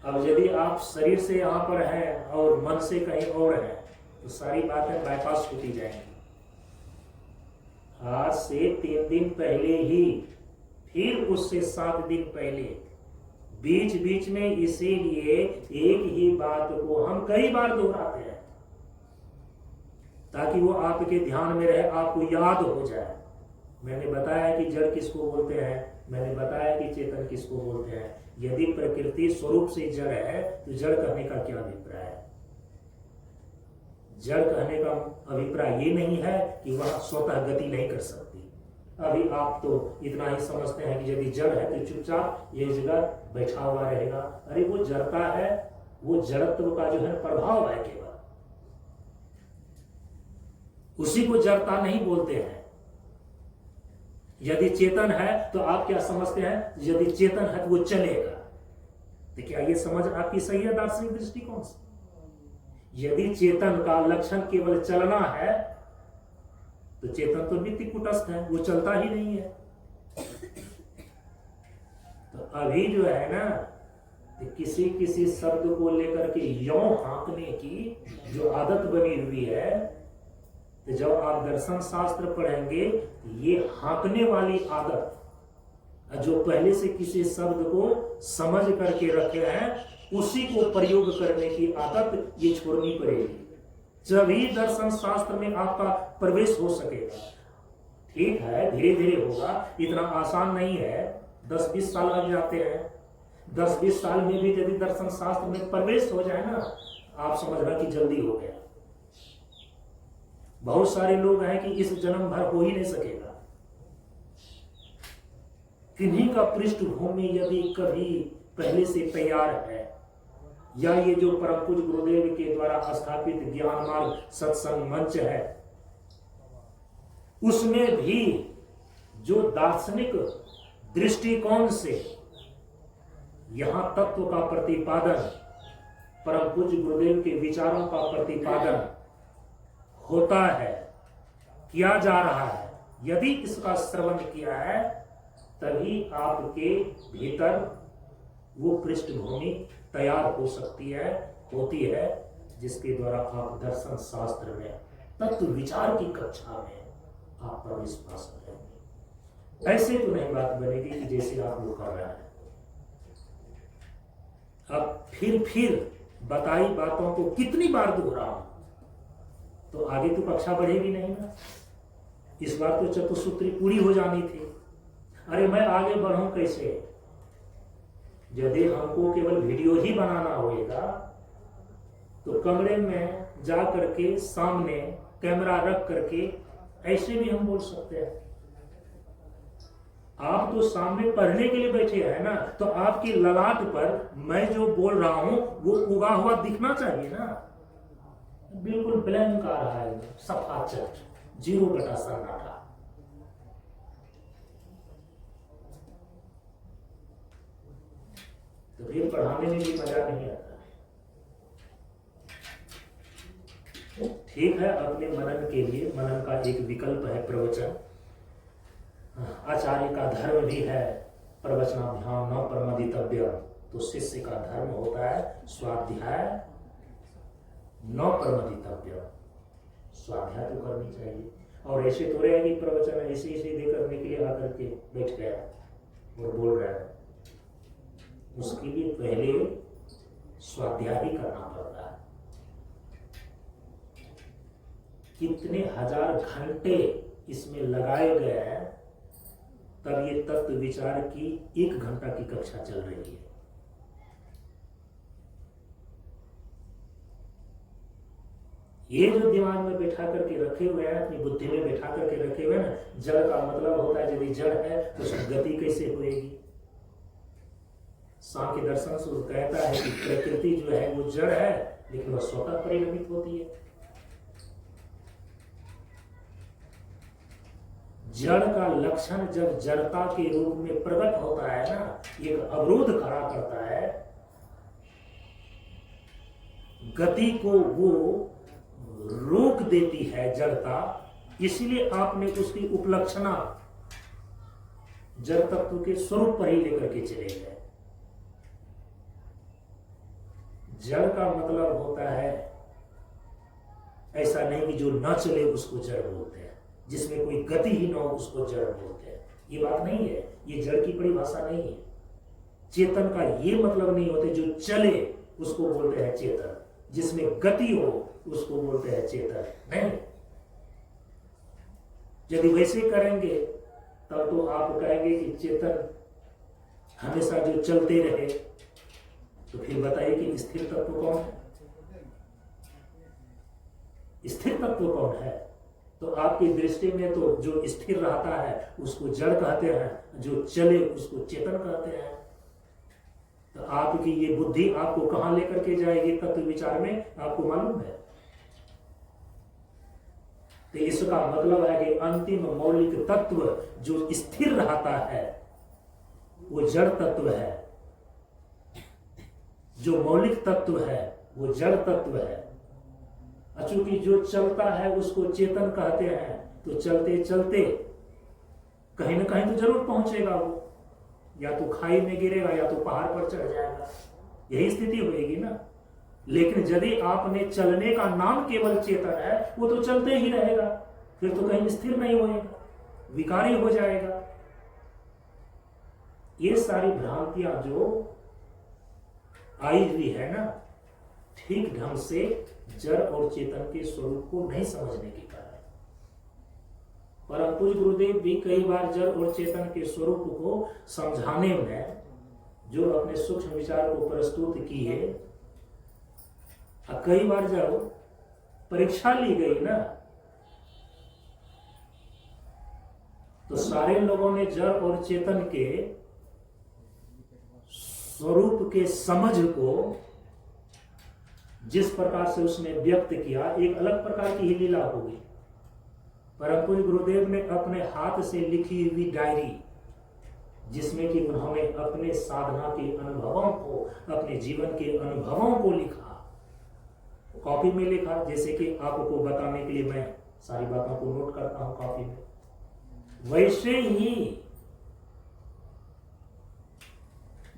अब यदि आप शरीर से यहां पर हैं और मन से कहीं और हैं, तो सारी बातें बाईपास होती जाएंगी। आज से 3 दिन पहले ही, फिर उससे 7 दिन पहले, बीच बीच में इसीलिए एक ही बात को हम कई बार दोहराते हैं, ताकि वो आपके ध्यान में रहे, आपको याद हो जाए। मैंने बताया कि जड़ किसको बोलते हैं, मैंने बताया कि चेतन किसको बोलते हैं। यदि प्रकृति स्वरूप से जड़ है, तो जड़ कहने का क्या अभिप्राय है? जड़ कहने का अभिप्राय ये नहीं है कि वह स्वतः गति नहीं कर सकती। अभी आप तो इतना ही समझते हैं कि यदि जड़ है तो चुपचाप ये जगह बैठा हुआ रहेगा। अरे वो जड़ता है, वो जड़त्व का जो है प्रभाव है केवल, उसी को जड़ता नहीं बोलते हैं। यदि चेतन है तो आप क्या समझते हैं? यदि चेतन है तो वो चलेगा। तो क्या ये समझ आपकी सही है दार्शनिक दृष्टिकोण से? यदि चेतन का लक्षण केवल चलना है, तो चेतन तो नित्य कुटस्थ है, वो चलता ही नहीं है। तो अभी जो है ना, किसी किसी शब्द को लेकर के यों हाँकने की जो आदत बनी हुई है, तो जब आप दर्शन शास्त्र पढ़ेंगे, ये हाँकने वाली आदत, जो पहले से किसी शब्द को समझ करके रखे हैं, उसी को प्रयोग करने की आदत ये छोड़नी पड़ेगी। जभी दर्शन शास्त्र में आपका प्रवेश हो सकेगा। ठीक है, धीरे धीरे होगा, इतना आसान नहीं है। 10-20 साल लग जाते हैं। 10-20 साल में भी यदि दर्शन शास्त्र में प्रवेश हो जाए ना, आप समझना कि जल्दी हो गया। बहुत सारे लोग हैं कि इस जन्म भर हो ही नहीं सकेगा। किन्हीं का पृष्ठभूमि यदि कभी पहले से तैयार है, या ये जो परम पूज्य गुरुदेव के द्वारा स्थापित ज्ञान मार्ग सत्संग मंच है, उसमें भी जो दार्शनिक दृष्टिकोण से यहां तत्व का प्रतिपादन, परम पूज्य गुरुदेव के विचारों का प्रतिपादन होता है, किया जा रहा है, यदि इसका श्रवण किया है, तभी आपके भीतर वो पृष्ठभूमि तैयार हो सकती है, होती है, जिसके द्वारा आप दर्शन शास्त्र में तत्व विचार की कक्षा में आप प्रवेश पा सकेंगे। ऐसे तो नहीं बात बनेगी कि जैसे आप लोग कर रहे हैं। अब फिर बताई बातों को कितनी बार दोहराऊं, तो आगे तो कक्षा बढ़ेगी नहीं ना। इस बार तो चतुसूत्री पूरी हो जानी थी। अरे मैं आगे बढ़ूं कैसे? यदि हमको केवल वीडियो ही बनाना होगा, तो कमरे में जा करके सामने कैमरा रख करके ऐसे भी हम बोल सकते हैं। आप तो सामने पढ़ने के लिए बैठे हैं ना, तो आपकी ललाट पर मैं जो बोल रहा हूं वो उगा हुआ दिखना चाहिए ना। बिल्कुल ब्लैंक आ रहा है, सफा चट, 0 सन्नाटा। तो फिर पढ़ाने में भी मजा नहीं आता। ठीक है, अपने मनन के लिए मनन का एक विकल्प है प्रवचन। आचार्य का धर्म भी है प्रवचनाभ्याम न प्रमदितव्य, तो शिष्य का धर्म होता है स्वाध्याय न प्रमदितव्य, स्वाध्याय तो करनी चाहिए। और ऐसे थोड़े है कि प्रवचन ऐसे दे करने के लिए आकर के बैठ गया और बोल रहा है, उसके लिए पहले स्वाध्याय ही करना पड़ता है। कितने हजार घंटे इसमें लगाए गए हैं, तब ये तत्व विचार की 1 घंटा की कक्षा चल रही है। ये जो दिमाग में बैठा करके रखे हुए हैं, अपनी बुद्धि में बैठा करके रखे हुए हैं ना, जड़ का मतलब होता है यदि जड़ है तो उसकी गति कैसे होएगी। सांख्य दर्शन से कहता है कि प्रकृति जो है वो जड़ है, लेकिन वह स्वतः परिणमित होती है। जड़ का लक्षण जब जड़ता के रूप में प्रकट होता है ना, एक अवरोध खड़ा करता है, गति को वो रोक देती है जड़ता, इसलिए आपने उसकी उपलक्षणा जड़ तत्व के स्वरूप पर ही लेकर के चले गए। जड़ का मतलब होता है ऐसा नहीं कि जो न चले उसको जड़ बोलते हैं, जिसमें कोई गति ही न हो उसको जड़ बोलते हैं, ये बात नहीं है, ये जड़ की परिभाषा नहीं है। चेतन का ये मतलब नहीं होता जो चले उसको बोलते हैं चेतन, जिसमें गति हो उसको बोलते हैं चेतन। नहीं, यदि वैसे करेंगे तब तो आप कहेंगे कि चेतन हमेशा जो चलते रहे, तो फिर बताइए कि स्थिर तत्व कौन है? स्थिर तत्व कौन है? तो आपकी दृष्टि में तो जो स्थिर रहता है उसको जड़ कहते हैं, जो चले उसको चेतन कहते हैं। तो आपकी ये बुद्धि आपको कहां लेकर के जाएगी तत्व विचार में, आपको मालूम है? तो इसका मतलब है कि अंतिम मौलिक तत्व जो स्थिर रहता है वो जड़ तत्व है, जो मौलिक तत्व है वो जड़ तत्व है। चूंकि जो चलता है उसको चेतन कहते हैं, तो चलते चलते कहीं ना कहीं तो जरूर पहुंचेगा वो, या तो खाई में गिरेगा या तो पहाड़ पर चढ़ जाएगा, यही स्थिति होगी ना। लेकिन यदि आपने चलने का नाम केवल चेतन है, वो तो चलते ही रहेगा, फिर तो कहीं स्थिर नहीं होएगा, विकारी हो जाएगा। ये सारी भ्रांतियां जो आई हुई है ना, ठीक ढंग से जड़ और चेतन के स्वरूप को नहीं समझने के कारण। परम पूज्य गुरुदेव भी कई बार जड़ और चेतन के स्वरूप को समझाने में जो अपने सूक्ष्म विचार को प्रस्तुत किए, कई बार जब परीक्षा ली गई ना, तो सारे लोगों ने जड़ और चेतन के स्वरूप के समझ को जिस प्रकार से उसने व्यक्त किया, एक अलग प्रकार की ही लीला होगी। परम पूज्य गुरुदेव ने अपने हाथ से लिखी हुई डायरी, जिसमें कि उन्होंने अपने साधना के अनुभवों को, अपने जीवन के अनुभवों को लिखा, कॉपी में लिखा। जैसे कि आपको बताने के लिए मैं सारी बातों को नोट करता हूं कॉपी में, वैसे ही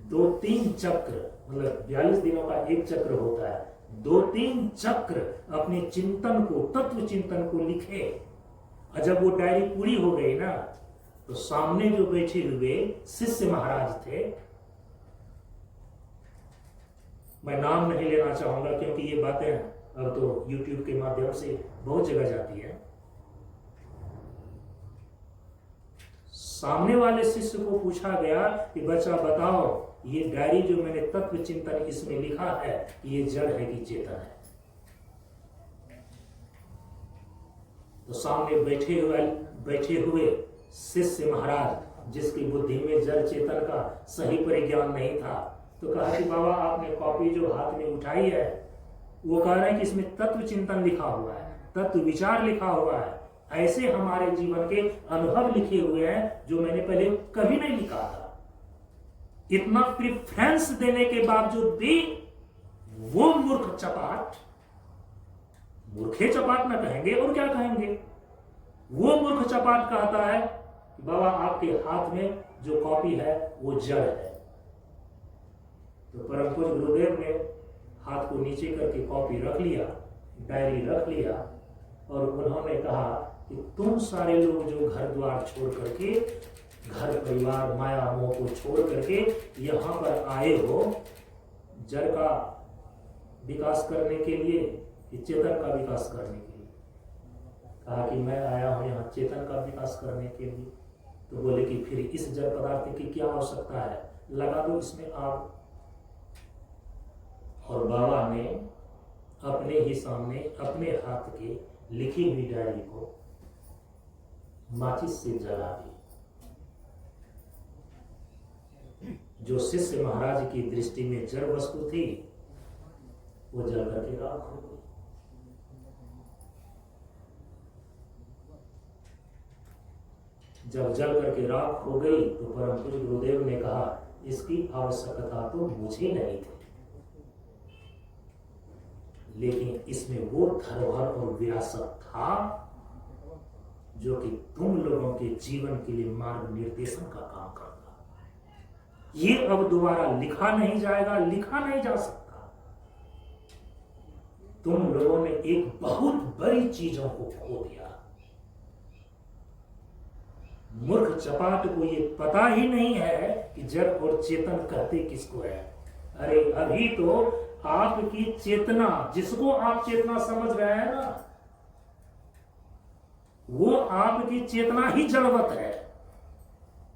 2-3 चक्र, मतलब 42 दिनों का एक चक्र होता है, 2-3 चक्र अपने चिंतन को, तत्व चिंतन को लिखे। और जब वो डायरी पूरी हो गई ना, तो सामने जो बैठे हुए शिष्य महाराज थे, मैं नाम नहीं लेना चाहूंगा क्योंकि ये बातें अब तो YouTube के माध्यम से बहुत जगह जाती है। सामने वाले शिष्य को पूछा गया कि बच्चा बताओ, ये डायरी जो मैंने तत्व चिंतन इसमें लिखा है, ये जड़ है कि चेतन है? तो सामने बैठे हुए शिष्य महाराज, जिसकी बुद्धि में जड़ चेतन का सही परिज्ञान नहीं था, तो कहा कि बाबा आपने कॉपी जो हाथ में उठाई है, वो कह रहे हैं कि इसमें तत्व चिंतन लिखा हुआ है, तत्व विचार लिखा हुआ है, ऐसे हमारे जीवन के अनुभव लिखे हुए हैं जो मैंने पहले कभी नहीं लिखा था। इतना प्रेफरेंस देने के बावजूद भी वो मूर्ख चपाट मूर्खे चपाट न कहेंगे और क्या कहेंगे। वो मूर्ख चपाट कहता है कि बाबा आपके हाथ में जो कॉपी है वो जड़ है। तो परम पूज्य गुरुदेव ने हाथ को नीचे करके कॉपी रख लिया, डायरी रख लिया, और उन्होंने कहा कि तुम सारे लोग जो घर द्वार छोड़ करके, घर परिवार माया मोह को छोड़ करके यहाँ पर आए हो, जड़ का विकास करने के लिए कि चेतन का विकास करने के लिए। कहा कि मैं आया हूँ यहाँ चेतन का विकास करने के लिए। तो बोले कि फिर इस जड़ पदार्थ की क्या आवश्यकता है, लगा दो इसमें आग। और बाबा ने अपने ही सामने अपने हाथ के लिखी हुई डायरी को माचिस से जला दी। जो शिष्य महाराज की दृष्टि में जड़ वस्तु थी वो जल करके राख हो गई। जब जल करके राख हो गई तो परम पूज्य गुरुदेव ने कहा इसकी आवश्यकता तो मुझे नहीं थी, लेकिन इसमें वो धरोहर और विरासत था जो कि तुम लोगों के जीवन के लिए मार्ग निर्देशन का काम करता। ये अब दोबारा लिखा नहीं जाएगा, लिखा नहीं जा सकता। तुम लोगों ने एक बहुत बड़ी चीजों को खो दिया। मूर्ख चपाट को ये पता ही नहीं है कि जड़ और चेतन कहते किसको है। अरे अभी तो आपकी चेतना, जिसको आप चेतना समझ रहे हैं ना, वो आपकी चेतना ही जड़वत है,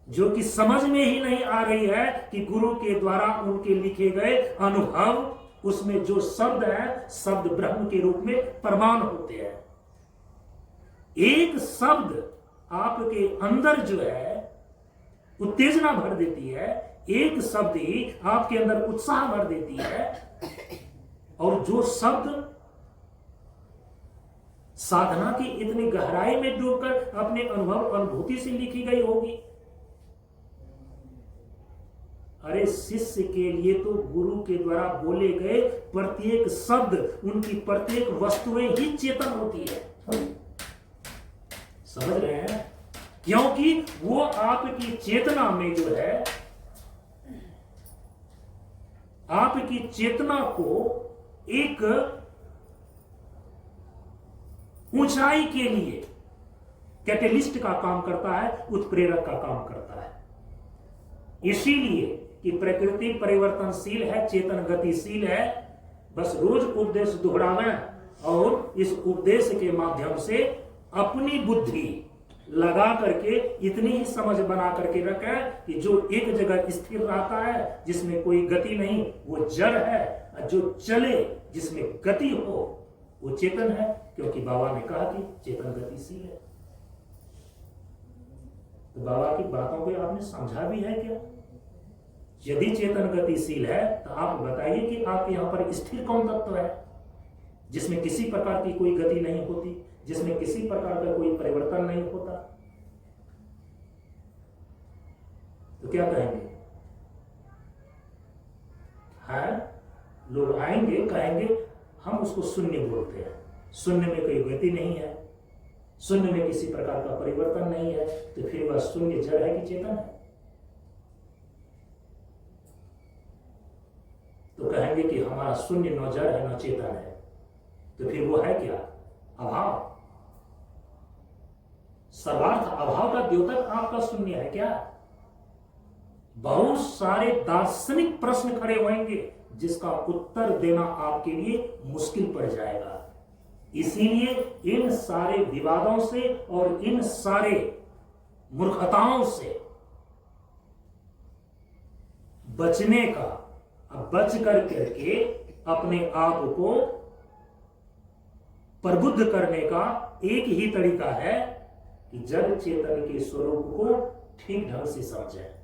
जो कि समझ में ही नहीं आ रही है कि गुरु के द्वारा उनके लिखे गए अनुभव, उसमें जो शब्द है, शब्द ब्रह्म के रूप में प्रमाण होते हैं। एक शब्द आपके अंदर जो है उत्तेजना भर देती है, एक शब्द ही आपके अंदर उत्साह भर देती है। और जो शब्द साधना की इतनी गहराई में डूबकर अपने अनुभव अनुभूति से लिखी गई होगी। अरे शिष्य के लिए तो गुरु के द्वारा बोले गए प्रत्येक शब्द, उनकी प्रत्येक वस्तुएं ही चेतन होती है। समझ रहे हैं? क्योंकि वो आपकी चेतना में जो है, आपकी चेतना को एक ऊंचाई के लिए कैटेलिस्ट का काम करता है, उत्प्रेरक का काम करता है। इसीलिए कि प्रकृति परिवर्तनशील है, चेतन गतिशील है। बस रोज उपदेश दोहरावें और इस उपदेश के माध्यम से अपनी बुद्धि लगा करके इतनी ही समझ बना करके रखें कि जो एक जगह स्थिर रहता है, जिसमें कोई गति नहीं, वो जड़ है। जो चले, जिसमें गति हो, वो चेतन है। क्योंकि बाबा ने कहा कि चेतन गतिशील है। तो बाबा की बातों को आपने समझा भी है क्या? यदि चेतन गतिशील है तो आप बताइए कि आप यहां पर स्थिर कौन तत्व है, जिसमें किसी प्रकार की कोई गति नहीं होती, जिसमें किसी प्रकार का कोई परिवर्तन नहीं होता। तो क्या कहेंगे? है लोग आएंगे, कहेंगे हम उसको शून्य बोलते हैं, शून्य में कोई गति नहीं है, शून्य में किसी प्रकार का परिवर्तन नहीं है। तो फिर वह शून्य जड़ है कि चेतन है? तो कहेंगे कि हमारा शून्य न जड़ है न चेतन है। तो फिर वो है क्या? अभाव। सर्वार्थ अभाव का द्योतक आपका शून्य है क्या? बहुत सारे दार्शनिक प्रश्न खड़े होंगे जिसका उत्तर देना आपके लिए मुश्किल पड़ जाएगा। इसीलिए इन सारे विवादों से और इन सारे मूर्खताओं से बचने का, बच करके अपने आप को प्रबुद्ध करने का एक ही तरीका है कि जड़ चेतन के स्वरूप को ठीक ढंग से समझें।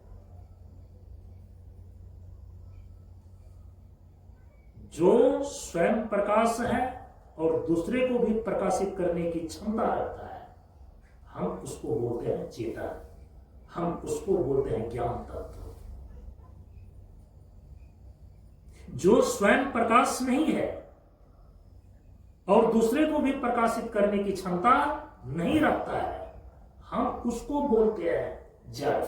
जो स्वयं प्रकाश है और दूसरे को भी प्रकाशित करने की क्षमता रखता है, हम उसको बोलते हैं चेतन, हम उसको बोलते हैं ज्ञान तत्व। जो स्वयं प्रकाश नहीं है, और दूसरे को भी प्रकाशित करने की क्षमता नहीं रखता है, हम उसको बोलते हैं जड़।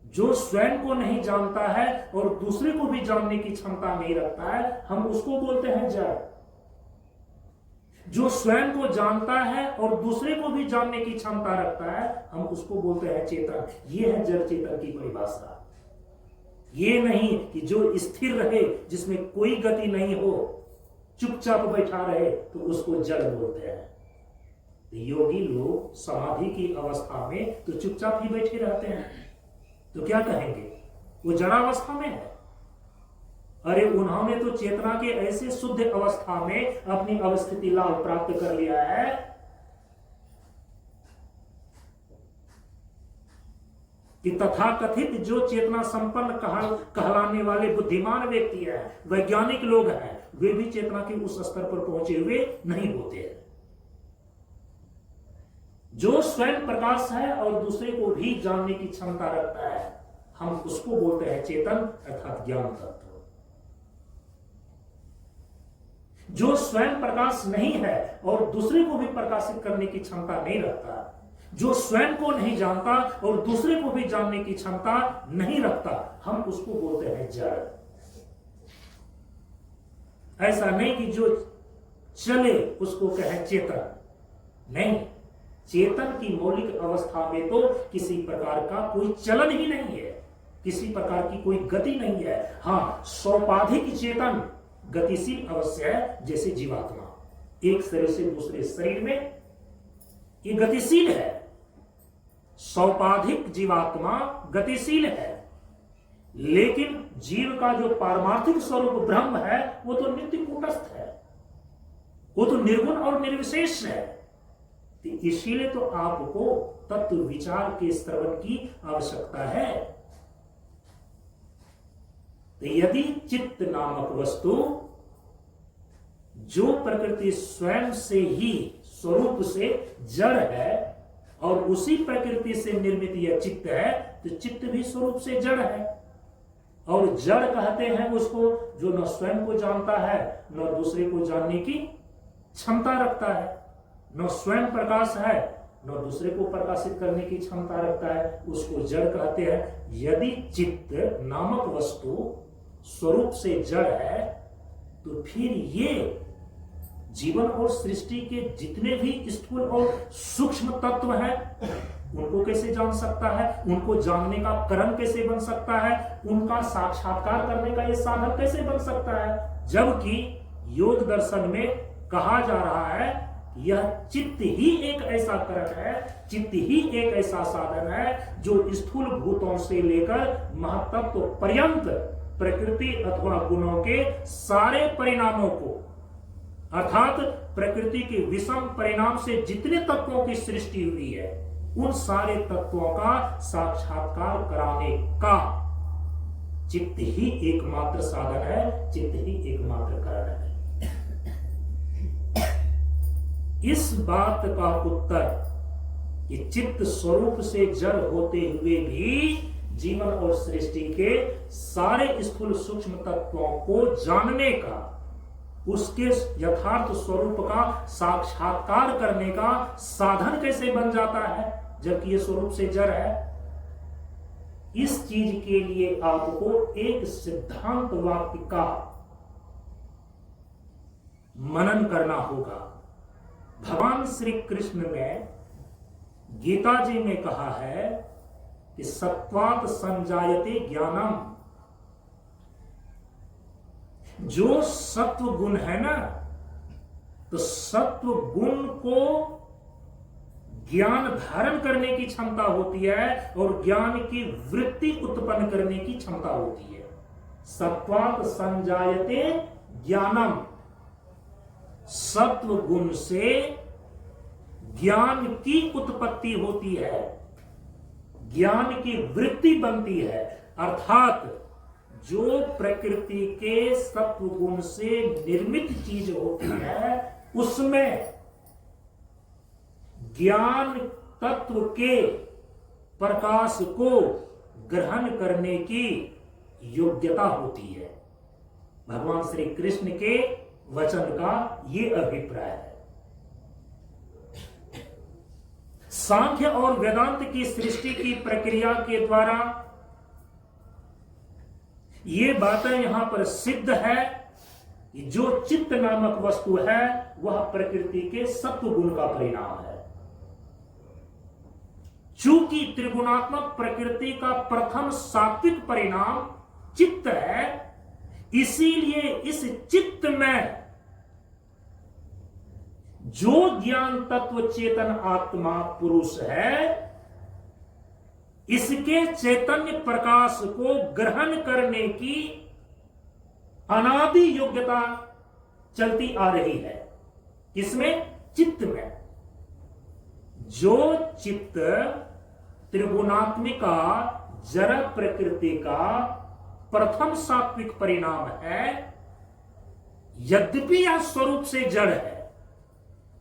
जो स्वयं को नहीं जानता है और दूसरे को भी जानने की क्षमता नहीं रखता है, हम उसको बोलते हैं जड़। जो स्वयं को जानता है और दूसरे को भी जानने की क्षमता रखता है, हम उसको बोलते हैं चेतन। ये है जड़ चेतन की परिभाषा। ये नहीं कि जो स्थिर रहे, जिसमें कोई गति नहीं हो, चुपचाप बैठा रहे, तो उसको जड़ बोलते हैं। योगी लोग समाधि की अवस्था में तो चुपचाप ही बैठे रहते हैं, तो क्या कहेंगे? वो जड़ावस्था में है। अरे उन्होंने तो चेतना के ऐसे शुद्ध अवस्था में अपनी अवस्थिति लाभ प्राप्त कर लिया है कि तथाकथित जो चेतना संपन्न कहलाने वाले बुद्धिमान व्यक्ति हैं, वैज्ञानिक लोग हैं, वे भी चेतना के उस स्तर पर पहुंचे हुए नहीं होते हैं। जो स्वयं प्रकाश है और दूसरे को भी जानने की क्षमता रखता है, हम उसको बोलते हैं चेतन अर्थात ज्ञान तत्व। जो स्वयं प्रकाश नहीं है और दूसरे को भी प्रकाशित करने की क्षमता नहीं रखता, जो स्वयं को नहीं जानता और दूसरे को भी जानने की क्षमता नहीं रखता, हम उसको बोलते हैं जड़। ऐसा नहीं कि जो चले उसको कहें चेतन, नहीं। चेतन की मौलिक अवस्था में तो किसी प्रकार का कोई चलन ही नहीं है, किसी प्रकार की कोई गति नहीं है। हाँ, सौपाधिक चेतन गतिशील अवश्य है, जैसे जीवात्मा एक शरीर से दूसरे शरीर में ये गतिशील है। सौपाधिक जीवात्मा गतिशील है, लेकिन जीव का जो पारमार्थिक स्वरूप ब्रह्म है वो तो नित्य कूटस्थ है, वो तो निर्गुण और निर्विशेष है। तो इसीलिए तो आपको तत्व विचार के श्रवण की आवश्यकता है। तो यदि चित्त नामक वस्तु जो प्रकृति स्वयं से ही स्वरूप से जड़ है और उसी प्रकृति से निर्मित यह चित्त है, तो चित्त भी स्वरूप से जड़ है। और जड़ कहते हैं उसको जो न स्वयं को जानता है न दूसरे को जानने की क्षमता रखता है, न स्वयं प्रकाश है न दूसरे को प्रकाशित करने की क्षमता रखता है, उसको जड़ कहते हैं। यदि चित्त नामक वस्तु स्वरूप से जड़ है, तो फिर ये जीवन और सृष्टि के जितने भी स्थूल और सूक्ष्म तत्व हैं उनको कैसे जान सकता है, उनको जानने का कारण कैसे बन सकता है, उनका साक्षात्कार करने का ये साधन कैसे बन सकता है। जबकि योग दर्शन में कहा जा रहा है यह चित्त ही एक ऐसा कारण है, चित्त ही एक ऐसा साधन है जो स्थूल भूतों से लेकर महत्त्व पर्यंत प्रकृति अथवा गुणों के सारे परिणामों को, अर्थात प्रकृति के विषम परिणाम से जितने तत्वों की सृष्टि हुई है उन सारे तत्वों का साक्षात्कार कराने का चित्त ही एकमात्र साधन है, चित्त ही एकमात्र कारण है। इस बात का उत्तर कि चित्त स्वरूप से जड़ होते हुए भी जीवन और सृष्टि के सारे स्थूल सूक्ष्म तत्वों को जानने का, उसके यथार्थ स्वरूप का साक्षात्कार करने का साधन कैसे बन जाता है जबकि ये स्वरूप से जड़ है। इस चीज के लिए आपको एक सिद्धांत वाक्य का मनन करना होगा। भगवान श्री कृष्ण ने गीता जी में कहा है कि सत्वात् संजायते ज्ञानम, जो सत्व गुण है ना, तो सत्व गुण को ज्ञान धारण करने की क्षमता होती है और ज्ञान की वृत्ति उत्पन्न करने की क्षमता होती है। सत्वात् संजायते ज्ञानम, सत्व गुण से ज्ञान की उत्पत्ति होती है, ज्ञान की वृत्ति बनती है। अर्थात जो प्रकृति के सत्व गुण से निर्मित चीज होती है उसमें ज्ञान तत्व के प्रकाश को ग्रहण करने की योग्यता होती है। भगवान श्री कृष्ण के वचन का ये अभिप्राय है। सांख्य और वेदांत की सृष्टि की प्रक्रिया के द्वारा ये बातें यहां पर सिद्ध है कि जो चित्त नामक वस्तु है वह प्रकृति के सत्व गुण का परिणाम है। चूंकि त्रिगुणात्मक प्रकृति का प्रथम सात्विक परिणाम चित्त है, इसीलिए इस चित्त में जो ज्ञान तत्व चेतन आत्मा पुरुष है, इसके चैतन्य प्रकाश को ग्रहण करने की अनादि योग्यता चलती आ रही है। किसमें? चित्त में। जो चित्त त्रिगुणात्मिका जड़ प्रकृति का प्रथम सात्विक परिणाम है, यद्यपि यह स्वरूप से जड़ है,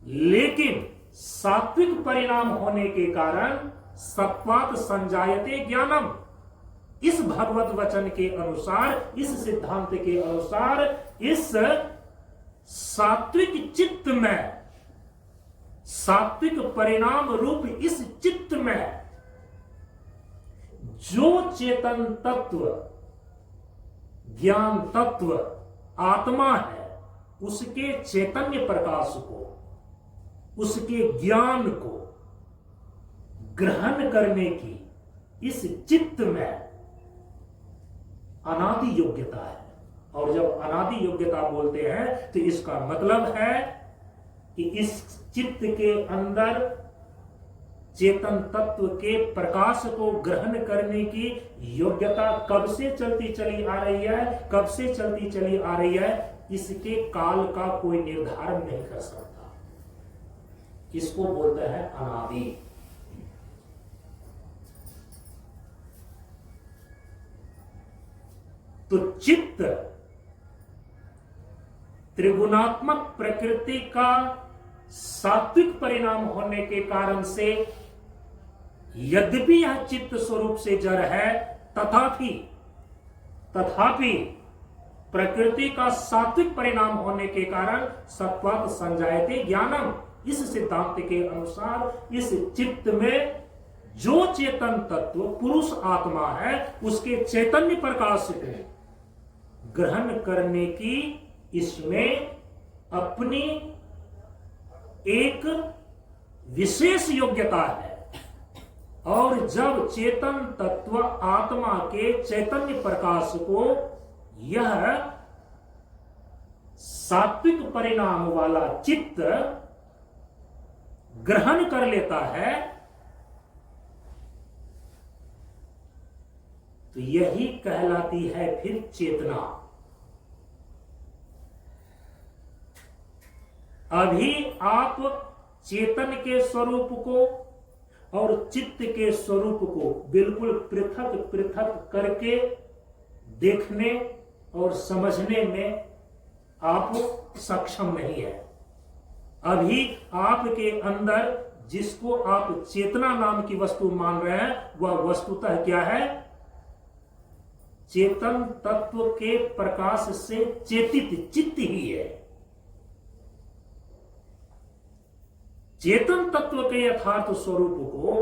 लेकिन सात्विक परिणाम होने के कारण सत्वात् संजायते ज्ञानम, इस भगवत वचन के अनुसार, इस सिद्धांत के अनुसार, इस सात्विक चित्त में, सात्विक परिणाम रूप इस चित्त में जो चेतन तत्व, ज्ञान तत्व आत्मा है, उसके चैतन्य प्रकाश को, उसके ज्ञान को ग्रहण करने की इस चित्त में अनादि योग्यता है। और जब अनादि योग्यता बोलते हैं तो इसका मतलब है कि इस चित्त के अंदर चेतन तत्व के प्रकाश को ग्रहण करने की योग्यता कब से चलती चली आ रही है, कब से चलती चली आ रही है, इसके काल का कोई निर्धारण नहीं कर सकता। इसको बोलते हैं अनादि। तो चित्त त्रिगुणात्मक प्रकृति का सात्विक परिणाम होने के कारण से यद्यपि यह चित्त स्वरूप से जड़ है, तथापि प्रकृति का सात्विक परिणाम होने के कारण सत्वात् संजायते ज्ञानम, इस सिद्धांत के अनुसार इस चित्त में जो चेतन तत्व पुरुष आत्मा है, उसके चैतन्य प्रकाश को ग्रहण करने की इसमें अपनी एक विशेष योग्यता है। और जब चेतन तत्व आत्मा के चैतन्य प्रकाश को यह सात्विक परिणाम वाला चित्त ग्रहण कर लेता है, तो यही कहलाती है फिर चेतना। अभी आप चेतन के स्वरूप को और चित्त के स्वरूप को बिल्कुल पृथक पृथक करके देखने और समझने में आप सक्षम नहीं है। अभी आपके अंदर जिसको आप चेतना नाम की वस्तु मान रहे हैं, वह वस्तुतः क्या है? चेतन तत्व के प्रकाश से चेतित चित्त ही है। चेतन तत्व के यथार्थ स्वरूप को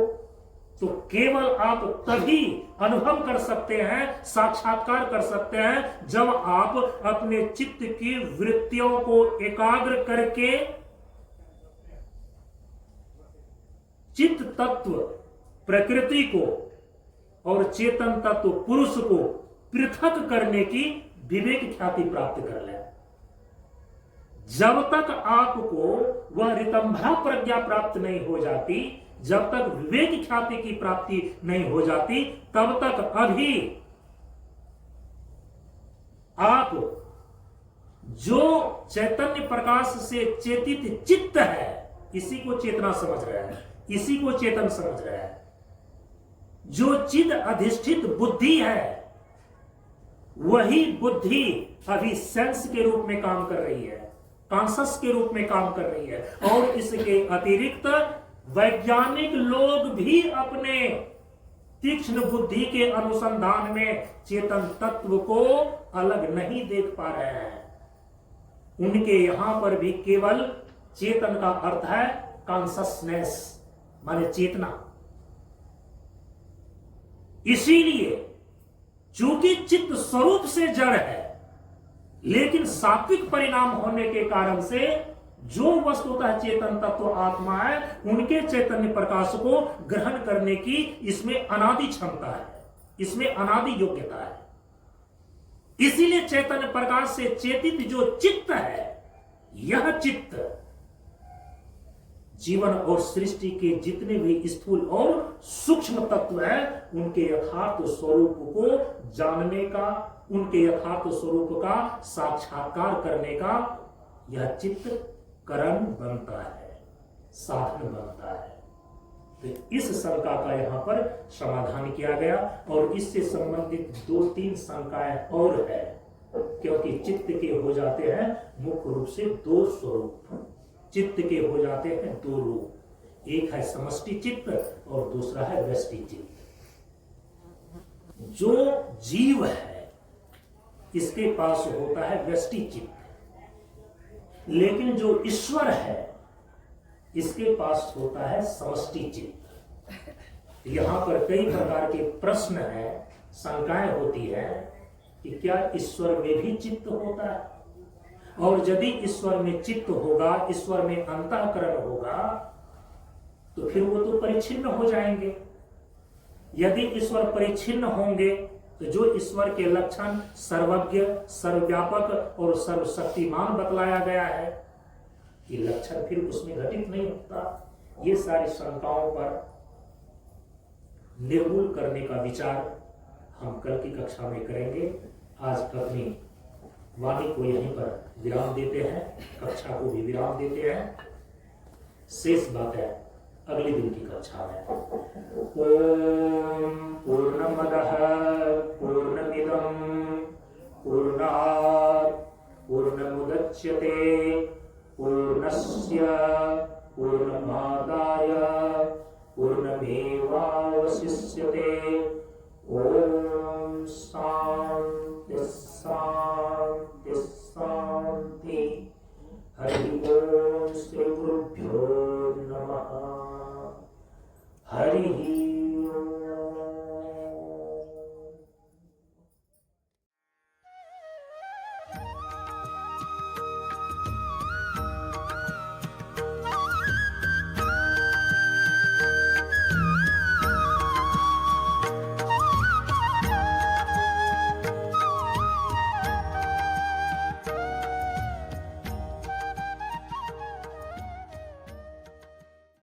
तो केवल आप तभी अनुभव कर सकते हैं, साक्षात्कार कर सकते हैं, जब आप अपने चित्त की वृत्तियों को एकाग्र करके चित्त तत्व प्रकृति को और चेतन तत्व पुरुष को पृथक करने की विवेक ख्याति प्राप्त कर लें। जब तक आपको वह ऋतंभा प्रज्ञा प्राप्त नहीं हो जाती, जब तक विवेक ख्याति की प्राप्ति नहीं हो जाती, तब तक अभी आप जो चैतन्य प्रकाश से चेतित चित्त है, इसी को चेतना समझ रहे हैं, इसी को चेतन समझ रहे हैं। जो चिद अधिष्ठित बुद्धि है, वही बुद्धि अभी सेंस के रूप में काम कर रही है, कॉन्शस के रूप में काम कर रही है। और इसके अतिरिक्त वैज्ञानिक लोग भी अपने तीक्ष्ण बुद्धि के अनुसंधान में चेतन तत्व को अलग नहीं देख पा रहे हैं। उनके यहां पर भी केवल चेतन का अर्थ है कॉन्शसनेस, माने चेतना। इसीलिए चूंकि चित्त स्वरूप से जड़ है, लेकिन सात्विक परिणाम होने के कारण से जो वस्तुतः चेतन तत्व आत्मा है, उनके चैतन्य प्रकाश को ग्रहण करने की इसमें अनादि क्षमता है, इसमें अनादि योग्यता है। इसीलिए चैतन्य प्रकाश से चेतित जो चित्त है, यह चित्त जीवन और सृष्टि के जितने भी स्थूल और सूक्ष्म तत्व हैं, उनके यथार्थ स्वरूप को जानने का, उनके यथार्थ स्वरूप का साक्षात्कार करने का यह चित्त करण बनता है, साधन बनता है। तो इस शंका का यहां पर समाधान किया गया, और इससे संबंधित 2-3 शंकाएं और है, क्योंकि चित्त के हो जाते हैं मुख्य रूप से 2 स्वरूप। चित्त के हो जाते हैं 2 रूप, एक है समष्टि चित्त और दूसरा है व्यष्टि चित्त। जो जीव है इसके पास होता है व्यष्टि चित्त, लेकिन जो ईश्वर है इसके पास होता है समष्टि चित्त। यहां पर कई प्रकार के प्रश्न हैं, शंकाएं होती है कि क्या ईश्वर में भी चित्त होता है, और यदि ईश्वर में चित्त होगा, ईश्वर में अंतःकरण होगा, तो फिर वो तो परिच्छिन्न हो जाएंगे। यदि ईश्वर परिच्छिन्न होंगे तो जो ईश्वर के लक्षण सर्वज्ञ, सर्वव्यापक और सर्वशक्तिमान बतलाया गया है, ये लक्षण फिर उसमें घटित नहीं होता। ये सारी शंकाओं पर निर्मूल करने का विचार हम कल की कक्षा में करेंगे। आज अपनी वाणी को यहीं पर विराम देते हैं, कक्षा को भी विराम देते हैं। शेष बात है अगले दिन की कक्षा में। ओम पूर्णमदः पूर्णमिदं पूर्णात् पूर्णमुदच्यते पूर्णस्य पूर्णमादाय पूर्णमेवावशिष्यते।